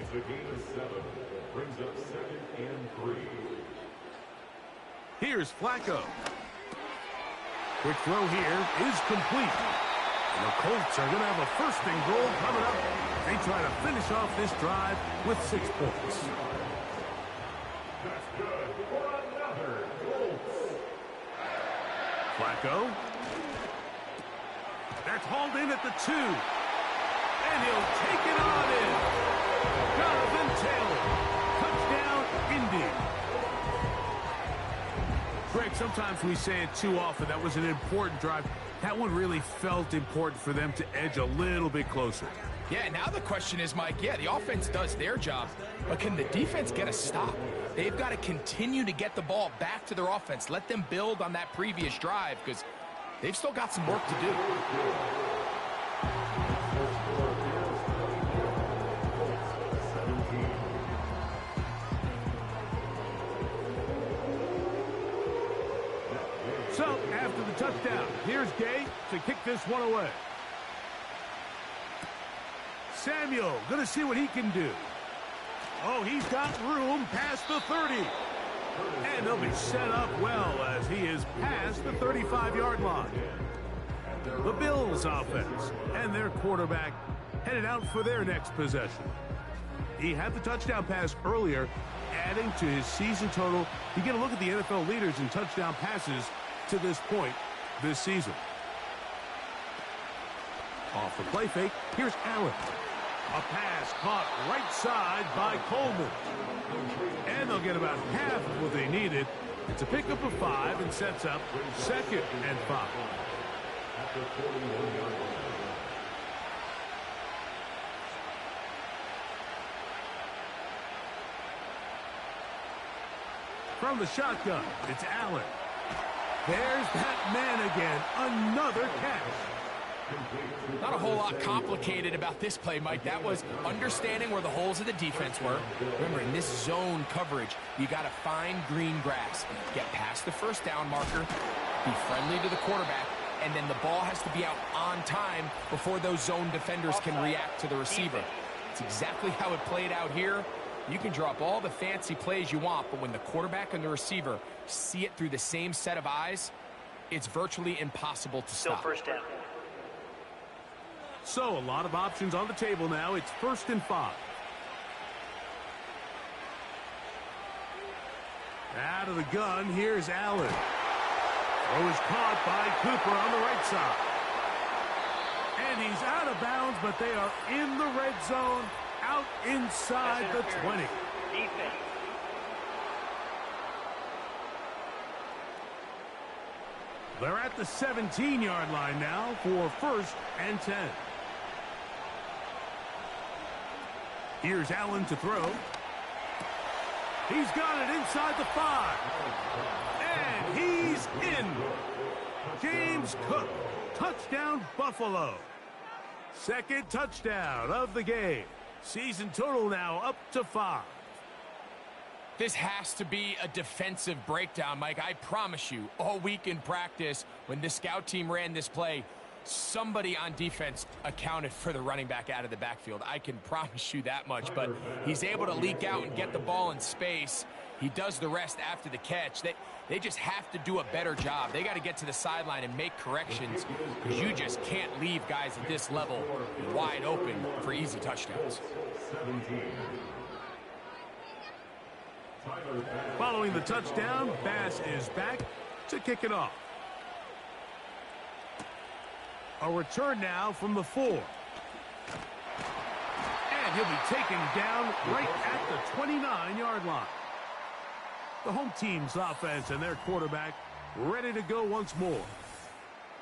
It's a gain of 7. Brings up 2nd and 3. Here's Flacco. Quick throw here is complete. And the Colts are going to have a first and goal coming up. They try to finish off this drive with 6 points. That's good for another Colts. Flacco. That's hauled in at the 2. And he'll take it on in. Jonathan Taylor. Touchdown, Indy. Greg, sometimes we say it too often. That was an important drive. That one really felt important for them to edge a little bit closer. Yeah, now the question is, Mike, yeah, the offense does their job, but can the defense get a stop? They've got to continue to get the ball back to their offense. Let them build on that previous drive because they've still got some work to do. So, after the touchdown, here's Gay to kick this one away. Samuel, going to see what he can do. Oh, he's got room past the 30. And he'll be set up well as he is past the 35-yard line. The Bills offense and their quarterback headed out for their next possession. He had the touchdown pass earlier, adding to his season total. You get a look at the NFL leaders in touchdown passes to this point this season. Off the play fake, here's Allen. A pass caught right side by Coleman. And they'll get about half of what they needed. It's a pickup of 5 and sets up 2nd and 5. From the shotgun, it's Allen. There's that man again. Another catch. Not a whole lot complicated about this play, Mike. That was understanding where the holes of the defense were. Remember, in this zone coverage, you got to find green grass. Get past the first down marker, be friendly to the quarterback, and then the ball has to be out on time before those zone defenders can react to the receiver. It's exactly how it played out here. You can drop all the fancy plays you want, but when the quarterback and the receiver see it through the same set of eyes, it's virtually impossible to stop. Still first down. So, a lot of options on the table now. It's 1st and 5. Out of the gun, here's Allen. Throw is caught by Cooper on the right side. And he's out of bounds, but they are in the red zone, out inside the 20. Defense. They're at the 17-yard line now for 1st and 10. Here's Allen to throw. He's got it inside the 5. And he's in. James Cook, touchdown Buffalo. Second touchdown of the game. Season total now up to 5. This has to be a defensive breakdown, Mike. I promise you, all week in practice, when the scout team ran this play, somebody on defense accounted for the running back out of the backfield. I can promise you that much, but he's able to leak out and get the ball in space. He does the rest after the catch. They just have to do a better job. They got to get to the sideline and make corrections because you just can't leave guys at this level wide open for easy touchdowns. Following the touchdown, Bass is back to kick it off. A return now from the 4. And he'll be taken down right at the 29-yard line. The home team's offense and their quarterback ready to go once more.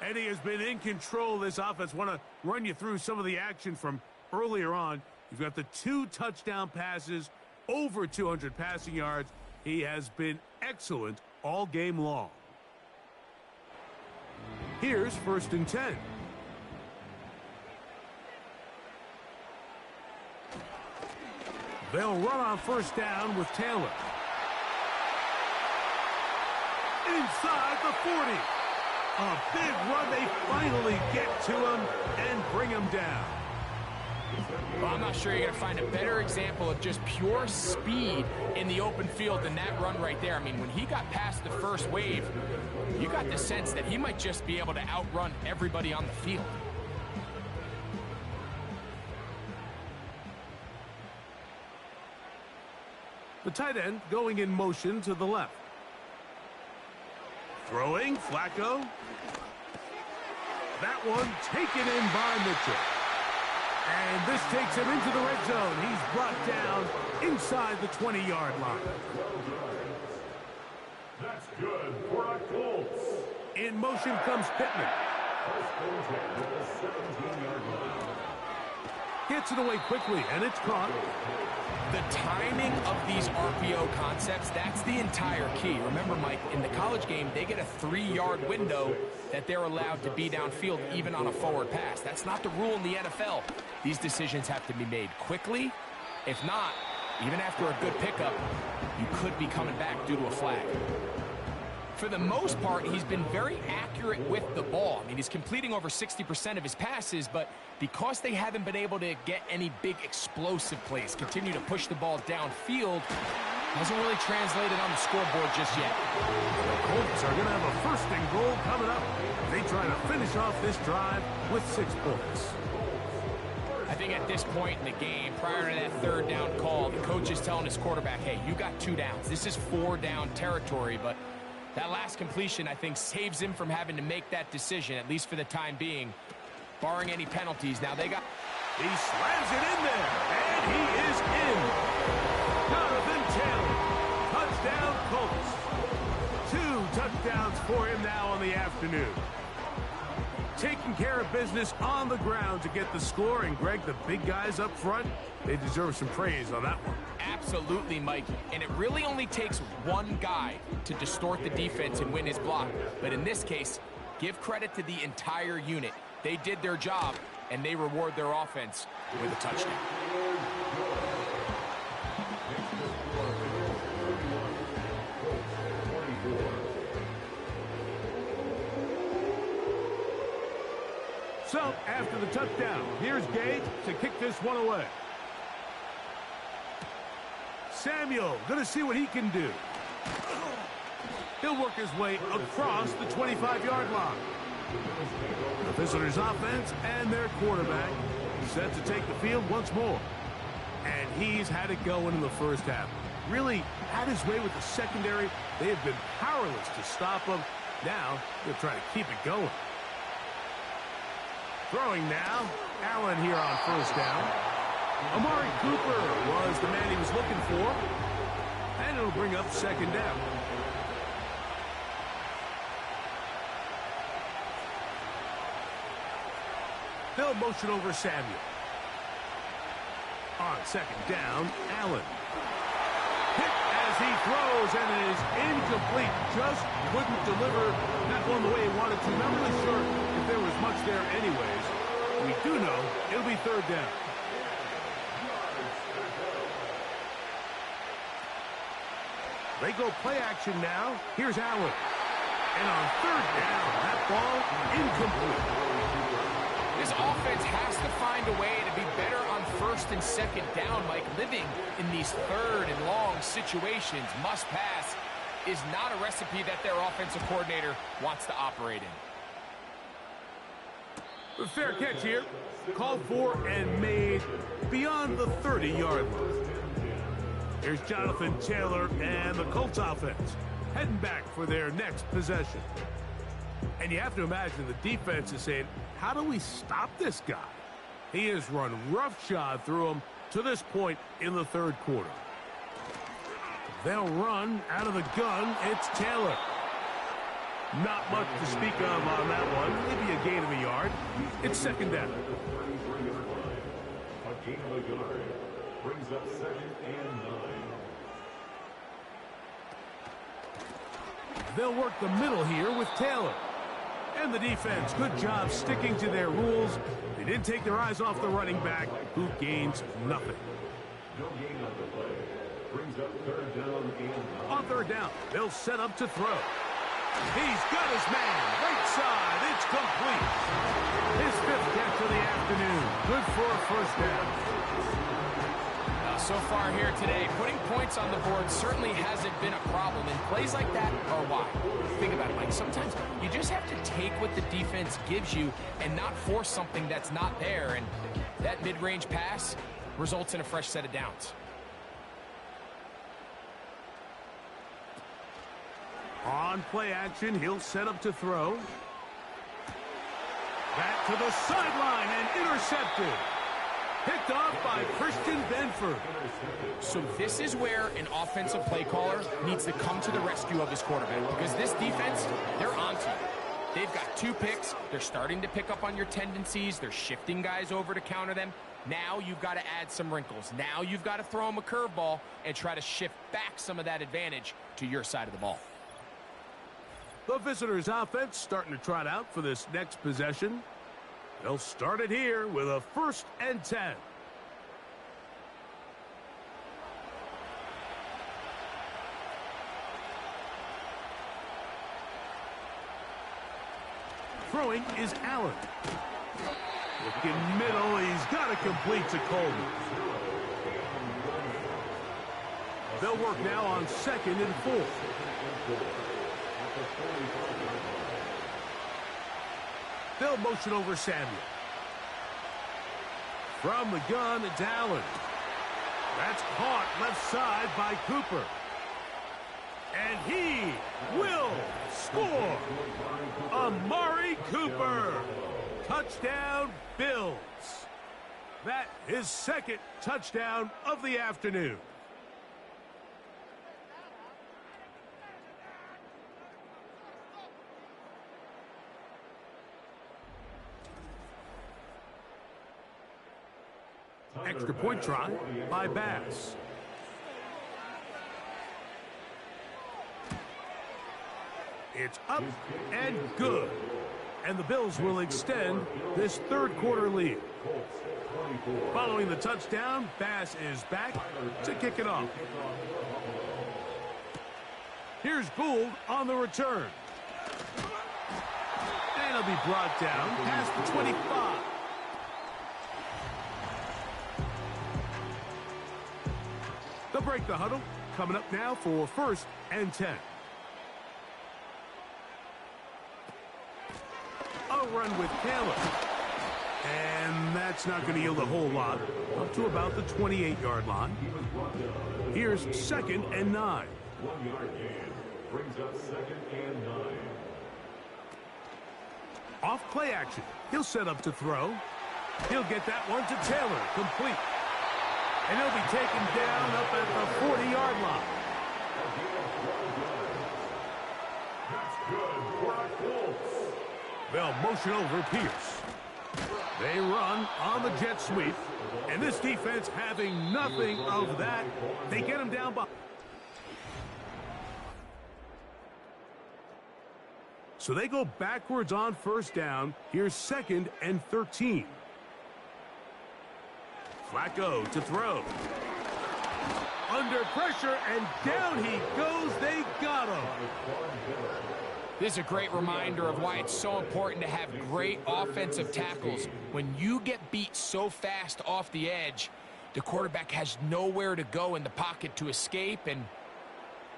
Eddie has been in control of this offense. Want to run you through some of the action from earlier on. You've got the 2 touchdown passes, over 200 passing yards. He has been excellent all game long. Here's 1st and 10. They'll run on 1st down with Taylor. Inside the 40. A big run. They finally get to him and bring him down. Well, I'm not sure you're going to find a better example of just pure speed in the open field than that run right there. I mean, when he got past the first wave, you got the sense that he might just be able to outrun everybody on the field. The tight end going in motion to the left. Throwing, Flacco. That one taken in by Mitchell. And this takes him into the red zone. He's brought down inside the 20-yard line. That's good for a Colts. In motion comes Pittman. Gets it away quickly, and it's caught. The timing of these RPO concepts, that's the entire key. Remember, Mike, in the college game, they get a 3-yard window that they're allowed to be downfield even on a forward pass. That's not the rule in the NFL. These decisions have to be made quickly. If not, even after a good pickup, you could be coming back due to a flag. For the most part, he's been very accurate with the ball. I mean, he's completing over 60% of his passes, but because they haven't been able to get any big explosive plays, continue to push the ball downfield, hasn't really translated on the scoreboard just yet. The Colts are going to have a 1st and goal coming up. They try to finish off this drive with 6 points. I think at this point in the game, prior to that 3rd down call, the coach is telling his quarterback, hey, you got 2 downs. This is 4-down territory, but that last completion, I think, saves him from having to make that decision, at least for the time being, barring any penalties. Now they got... He slams it in there, and he is in. Jonathan Taylor, touchdown Colts. 2 touchdowns for him now on the afternoon. Taking care of business on the ground to get the score, and Greg, the big guys up front, they deserve some praise on that one. Absolutely, Mike. And it really only takes one guy to distort the defense and win his block. But in this case, give credit to the entire unit. They did their job, and they reward their offense with a touchdown. So, after the touchdown, here's Gage to kick this one away. Samuel, going to see what he can do. He'll work his way across the 25-yard line. The visitors' offense and their quarterback set to take the field once more. And he's had it going in the first half. Really had his way with the secondary. They have been powerless to stop him. Now, they'll try to keep it going. Throwing now, Allen here on 1st down. Amari Cooper was the man he was looking for. And it'll bring up 2nd down. They'll motion over Samuel. On 2nd down, Allen. Hit as as he throws, and it is incomplete. Just couldn't deliver that one the way he wanted to. Not really sure if there was much there anyways. We do know it'll be third down. They go play action now. Here's Allen. And on third down, that ball incomplete. This offense has to find a way to be better on first and second down, Mike. Living in these third and long situations, must pass, is not a recipe that their offensive coordinator wants to operate in. A fair catch here. Called for and made beyond the 30-yard line. Here's Jonathan Taylor and the Colts offense heading back for their next possession. And you have to imagine the defense is saying, how do we stop this guy? He has run roughshod through him to this point in the third quarter. They'll run out of the gun. It's Taylor. Not much to speak of on that one. Maybe a gain of a yard. It's second down. A gain of a yard brings up 2nd and 9. They'll work the middle here with Taylor. And the defense, good job sticking to their rules. They didn't take their eyes off the running back, who gains nothing. No gain on the play. Brings up 3rd down and 9. On third down, they'll set up to throw. He's got his man. Right side. It's complete. His 5th catch of the afternoon. Good for a first down. So far here today, putting points on the board certainly hasn't been a problem, and plays like that are why. Think about it, Mike. Sometimes you just have to take what the defense gives you and not force something that's not there, and that mid-range pass results in a fresh set of downs. On play action, he'll set up to throw. Back to the sideline and intercepted. Picked off by Christian Benford. So this is where an offensive play caller needs to come to the rescue of his quarterback, because this defense, they're onto you. They've got 2 picks. They're starting to pick up on your tendencies. They're shifting guys over to counter them. Now you've got to add some wrinkles. Now you've got to throw them a curveball and try to shift back some of that advantage to your side of the ball. The visitors' offense starting to trot out for this next possession. They'll start it here with a 1st and 10. Throwing is Allen. Looking middle, he's got to complete to Coleman. They'll work now on 2nd and 4. They'll motion over Samuel. From the gun, it's Allen. That's caught left side by Cooper. And he will score. Amari Cooper. Touchdown, Bills. That is 2nd touchdown of the afternoon. Extra point try by Bass. It's up and good. And the Bills will extend this third quarter lead. Following the touchdown, Bass is back to kick it off. Here's Gould on the return. And he'll be brought down past the 25. They'll break the huddle. Coming up now for 1st and 10. A run with Taylor. And that's not going to yield a whole lot. Up to about the 28-yard line. Here's 2nd and 9. 1-yard gain brings up 2nd and 9. Off play action. He'll set up to throw. He'll get that one to Taylor. Complete. And he'll be taken down up at the 40-yard line. That's good for the Colts. They'll motion over Pierce. They run on the jet sweep. And this defense having nothing of that. They get him down by. So they go backwards on first down. Here's 2nd and 13. Flacco to throw. Under pressure, and down he goes. They got him. This is a great reminder of why it's so important to have great offensive tackles. When you get beat so fast off the edge, the quarterback has nowhere to go in the pocket to escape, and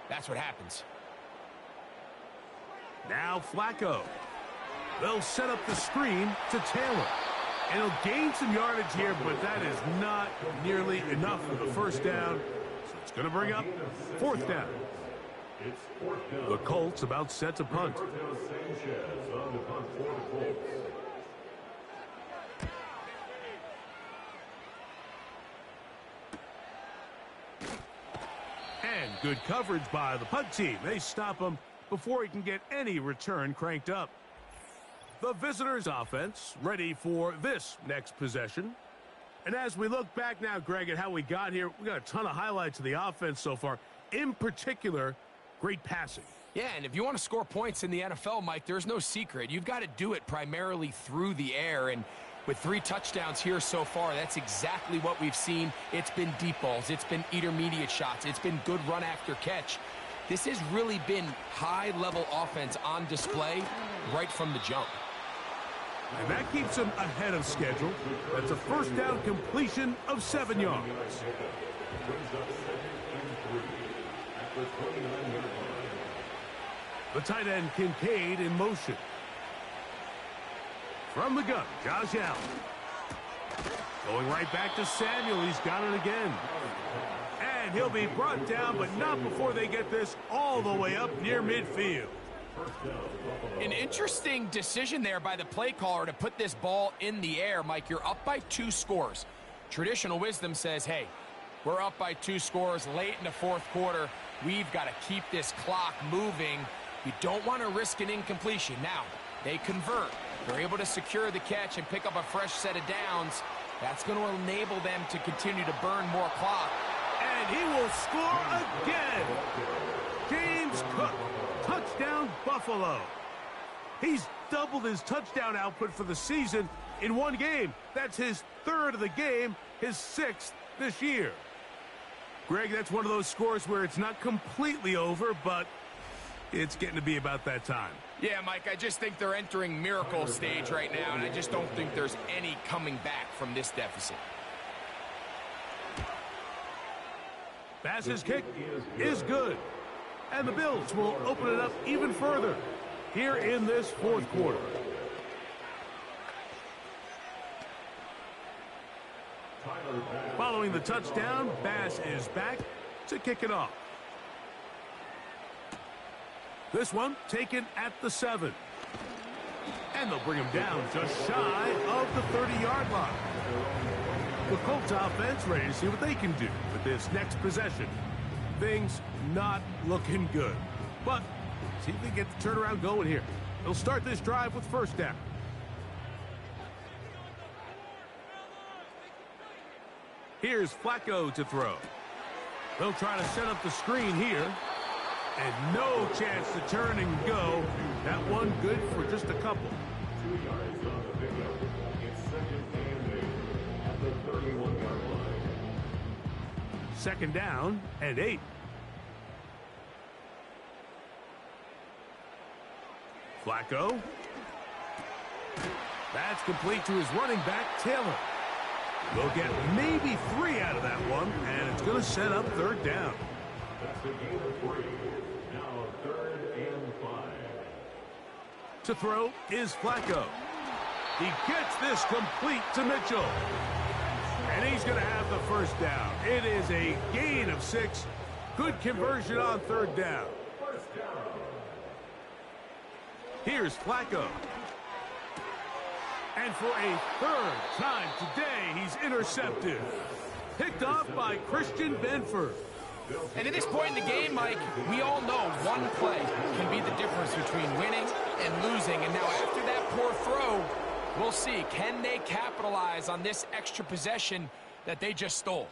that's what happens. Now Flacco. They'll set up the screen to Taylor. And he'll gain some yardage here, but that is not nearly enough for the first down. So it's going to bring up 4th down. The Colts about set to punt. And good coverage by the punt team. They stop him before he can get any return cranked up. The visitors' offense ready for this next possession. And as we look back now, Greg, at how we got here, we got a ton of highlights of the offense so far. In particular, great passing. Yeah, and if you want to score points in the NFL, Mike, there's no secret. You've got to do it primarily through the air, and with 3 touchdowns here so far, that's exactly what we've seen. It's been deep balls. It's been intermediate shots. It's been good run after catch. This has really been high-level offense on display right from the jump. And that keeps him ahead of schedule. That's a first down completion of 7 yards. The tight end Kincaid in motion. From the gun, Josh Allen. Going right back to Samuel. He's got it again. And he'll be brought down, but not before they get this all the way up near midfield. An interesting decision there by the play caller to put this ball in the air. Mike, you're up by 2 scores. Traditional wisdom says, hey, we're up by 2 scores late in the 4th quarter. We've got to keep this clock moving. You don't want to risk an incompletion. Now, they convert. They're able to secure the catch and pick up a fresh set of downs. That's going to enable them to continue to burn more clock. And he will score again. James Cook, touchdown Buffalo. He's doubled his touchdown output for the season in 1 game. That's his 3rd of the game, his 6th this year. Greg, that's one of those scores where it's not completely over, but it's getting to be about that time. Yeah, Mike, I just think they're entering miracle stage right now, and I just don't think there's any coming back from this deficit. Bass's kick is good. And the Bills will open it up even further here in this 4th quarter. Following the touchdown, Bass is back to kick it off. This one taken at the 7. And they'll bring him down just shy of the 30-yard line. The Colts offense ready to see what they can do with this next possession. Things not looking good. But see if they get the turnaround going here. They'll start this drive with first down. Here's Flacco to throw. They'll try to set up the screen here. And no chance to turn and go. That one good for just a couple. 2 yards on the pickup. It's 2nd and 8 at the 31-yard line. 2nd down and 8. Flacco. That's complete to his running back, Taylor. They'll get maybe 3 out of that one, and it's going to set up 3rd down. That's a gain of 3. Now 3rd and 5. To throw is Flacco. He gets this complete to Mitchell. And he's going to have the first down. It is a gain of 6. Good conversion on 3rd down. Here's Flacco. And for a 3rd time today, he's intercepted. Picked off by Christian Benford. And at this point in the game, Mike, we all know one play can be the difference between winning and losing. And now after that poor throw, we'll see. Can they capitalize on this extra possession that they just stole?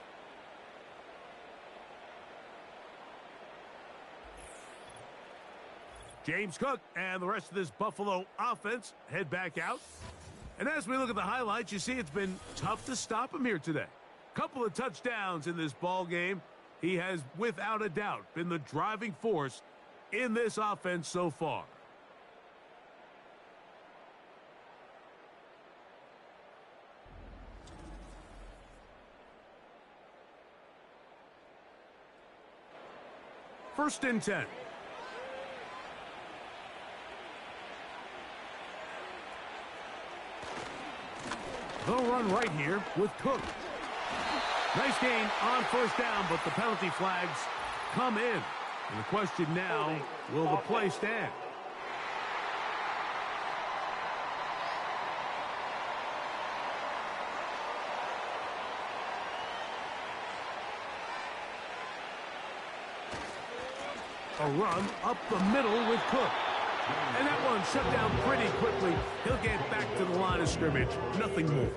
James Cook and the rest of this Buffalo offense head back out. And as we look at the highlights, you see it's been tough to stop him here today. Couple of touchdowns in this ball game. He has, without a doubt, been the driving force in this offense so far. First and 10. They'll run right here with Cook. Nice gain on first down, but the penalty flags come in. And the question now, will the play stand? A run up the middle with Cook. And that one shut down pretty quickly. He'll get back to the line of scrimmage. Nothing more.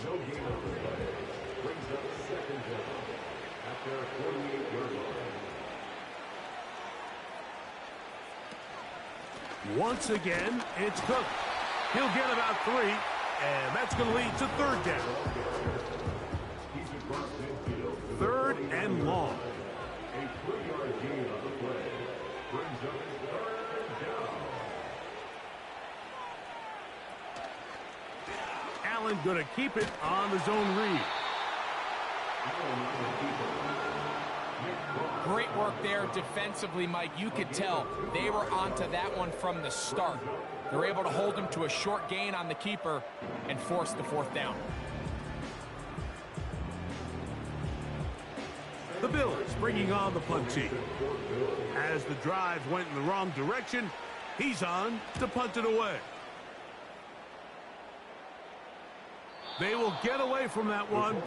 No gain on the play. Brings up second down at their 48-yard line. Once again, it's Cook. He'll get about 3, and that's going to lead to third down. He's across midfield. Third and long. A 3-yard gain on the play. Brings up third down. Allen going to keep it on the zone read. Great work there defensively, Mike. You could tell they were onto that one from the start. They're able to hold him to a short gain on the keeper and force the fourth down. The Bills bringing on the punt team. As the drive went in the wrong direction, he's on to punt it away. They will get away from that one,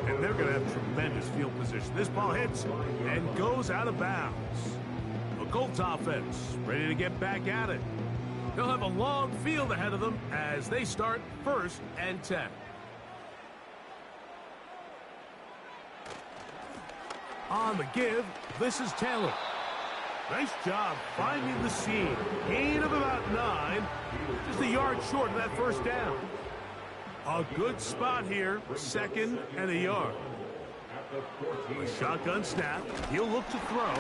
and they're going to have tremendous field position. This ball hits and goes out of bounds. The Colts offense ready to get back at it. They'll have a long field ahead of them as they start first and 10. On the give, this is Taylor. Nice job finding the seam. Gain of about 9, just a yard short of that first down. A good spot here, second and a yard. A shotgun snap. He'll look to throw.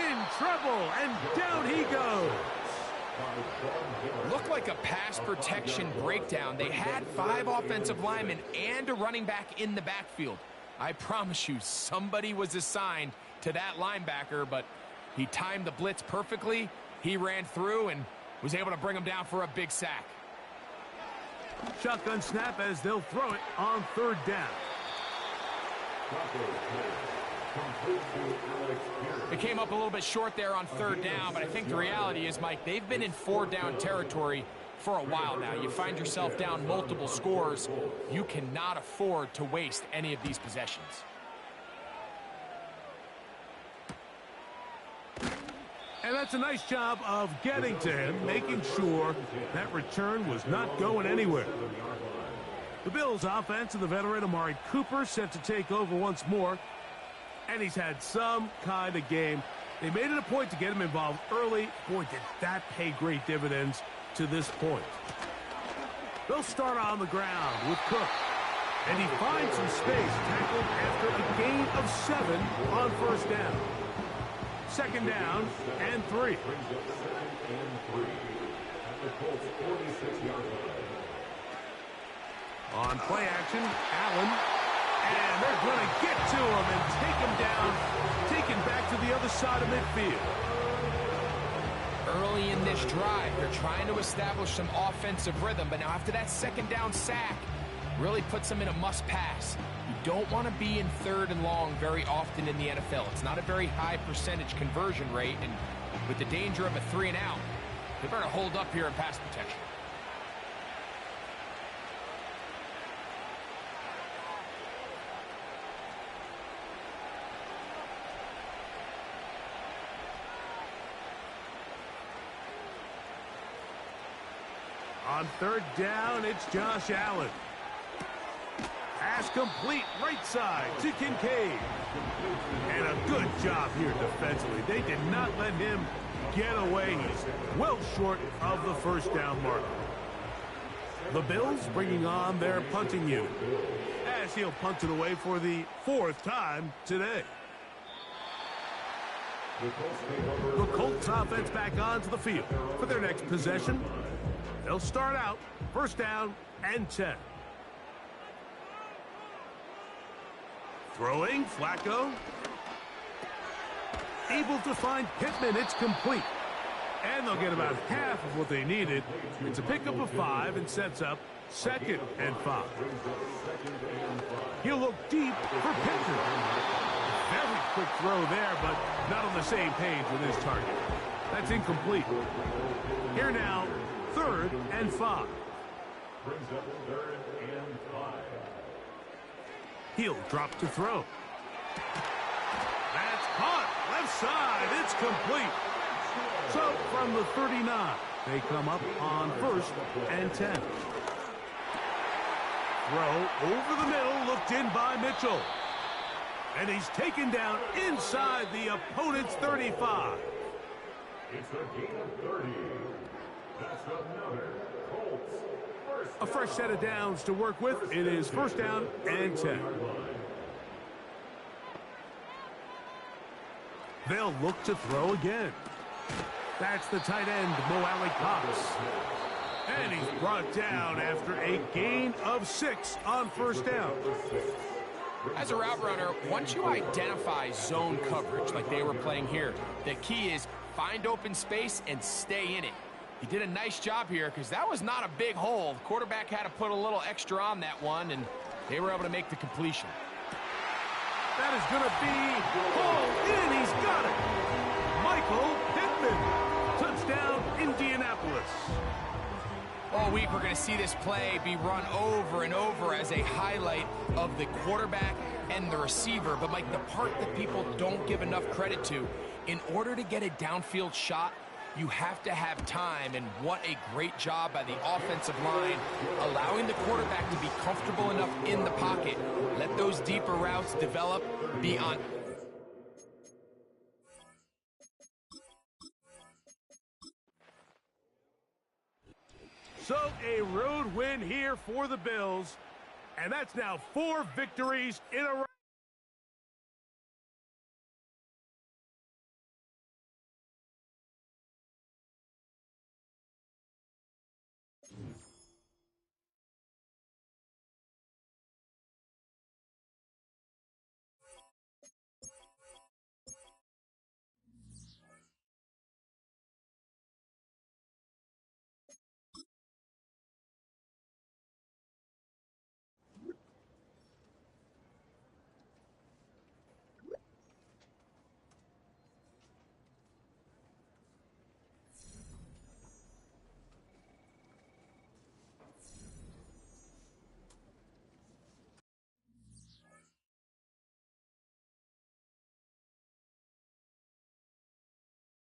In trouble, and down he goes. Looked like a pass protection breakdown. They had 5 offensive linemen and a running back in the backfield. I promise you, somebody was assigned to that linebacker, but he timed the blitz perfectly. He ran through and was able to bring him down for a big sack. Shotgun snap as they'll throw it on third down. It came up a little bit short there on third down, but I think the reality is, Mike, they've been in 4-down territory for a while now. You find yourself down multiple scores. You cannot afford to waste any of these possessions. And that's a nice job of getting to him, making sure that return was not going anywhere. The Bills offense and the veteran Amari Cooper set to take over once more. And he's had some kind of game. They made it a point to get him involved early. Boy, did that pay great dividends to this point. They'll start on the ground with Cook. And he finds some space, tackled after a gain of 7 on first down. Second down and 3. On play action, Allen. And they're going to get to him and take him down, taken back to the other side of midfield. Early in this drive, they're trying to establish some offensive rhythm, but now after that second down sack, really puts them in a must pass. You don't want to be in third and long very often in the NFL. It's not a very high percentage conversion rate, and with the danger of a 3 and out, they better hold up here in pass protection. On third down, it's Josh Allen. Pass complete, right side to Kincaid. And a good job here defensively. They did not let him getaway. He's well short of the first down mark. The Bills bringing on their punting unit, as he'll punt it away for the 4th time today. The Colts offense back onto the field for their next possession. They'll start out 1st down and 10. Throwing, Flacco. Able to find Pittman. It's complete. And they'll get about half of what they needed. It's a pickup of 5 and sets up 2nd and 5. He'll look deep for Pittman. Very quick throw there, but not on the same page with his target. That's incomplete. Here now, 3rd and 5. Brings up 3rd and 5. He'll drop to throw. That's caught. Left side. It's complete. So from the 39, they come up on 1st and 10. Throw over the middle, looked in by Mitchell. And he's taken down inside the opponent's 35. It's a gain of 30. That's another Colts. A fresh set of downs to work with. It is 1st down and 10. They'll look to throw again. That's the tight end, Mo Alley-Cox. And he's brought down after a gain of 6 on 1st down. As a route runner, once you identify zone coverage like they were playing here, the key is find open space and stay in it. He did a nice job here because that was not a big hole. The quarterback had to put a little extra on that one, and they were able to make the completion. That is going to be hauled in. He's got it. Michael Pittman. Touchdown, Indianapolis. All week, we're going to see this play be run over and over as a highlight of the quarterback and the receiver. But, Mike, the part that people don't give enough credit to, in order to get a downfield shot, you have to have time, and what a great job by the offensive line, allowing the quarterback to be comfortable enough in the pocket. Let those deeper routes develop beyond. So a road win here for the Bills, and that's now 4 victories in a row.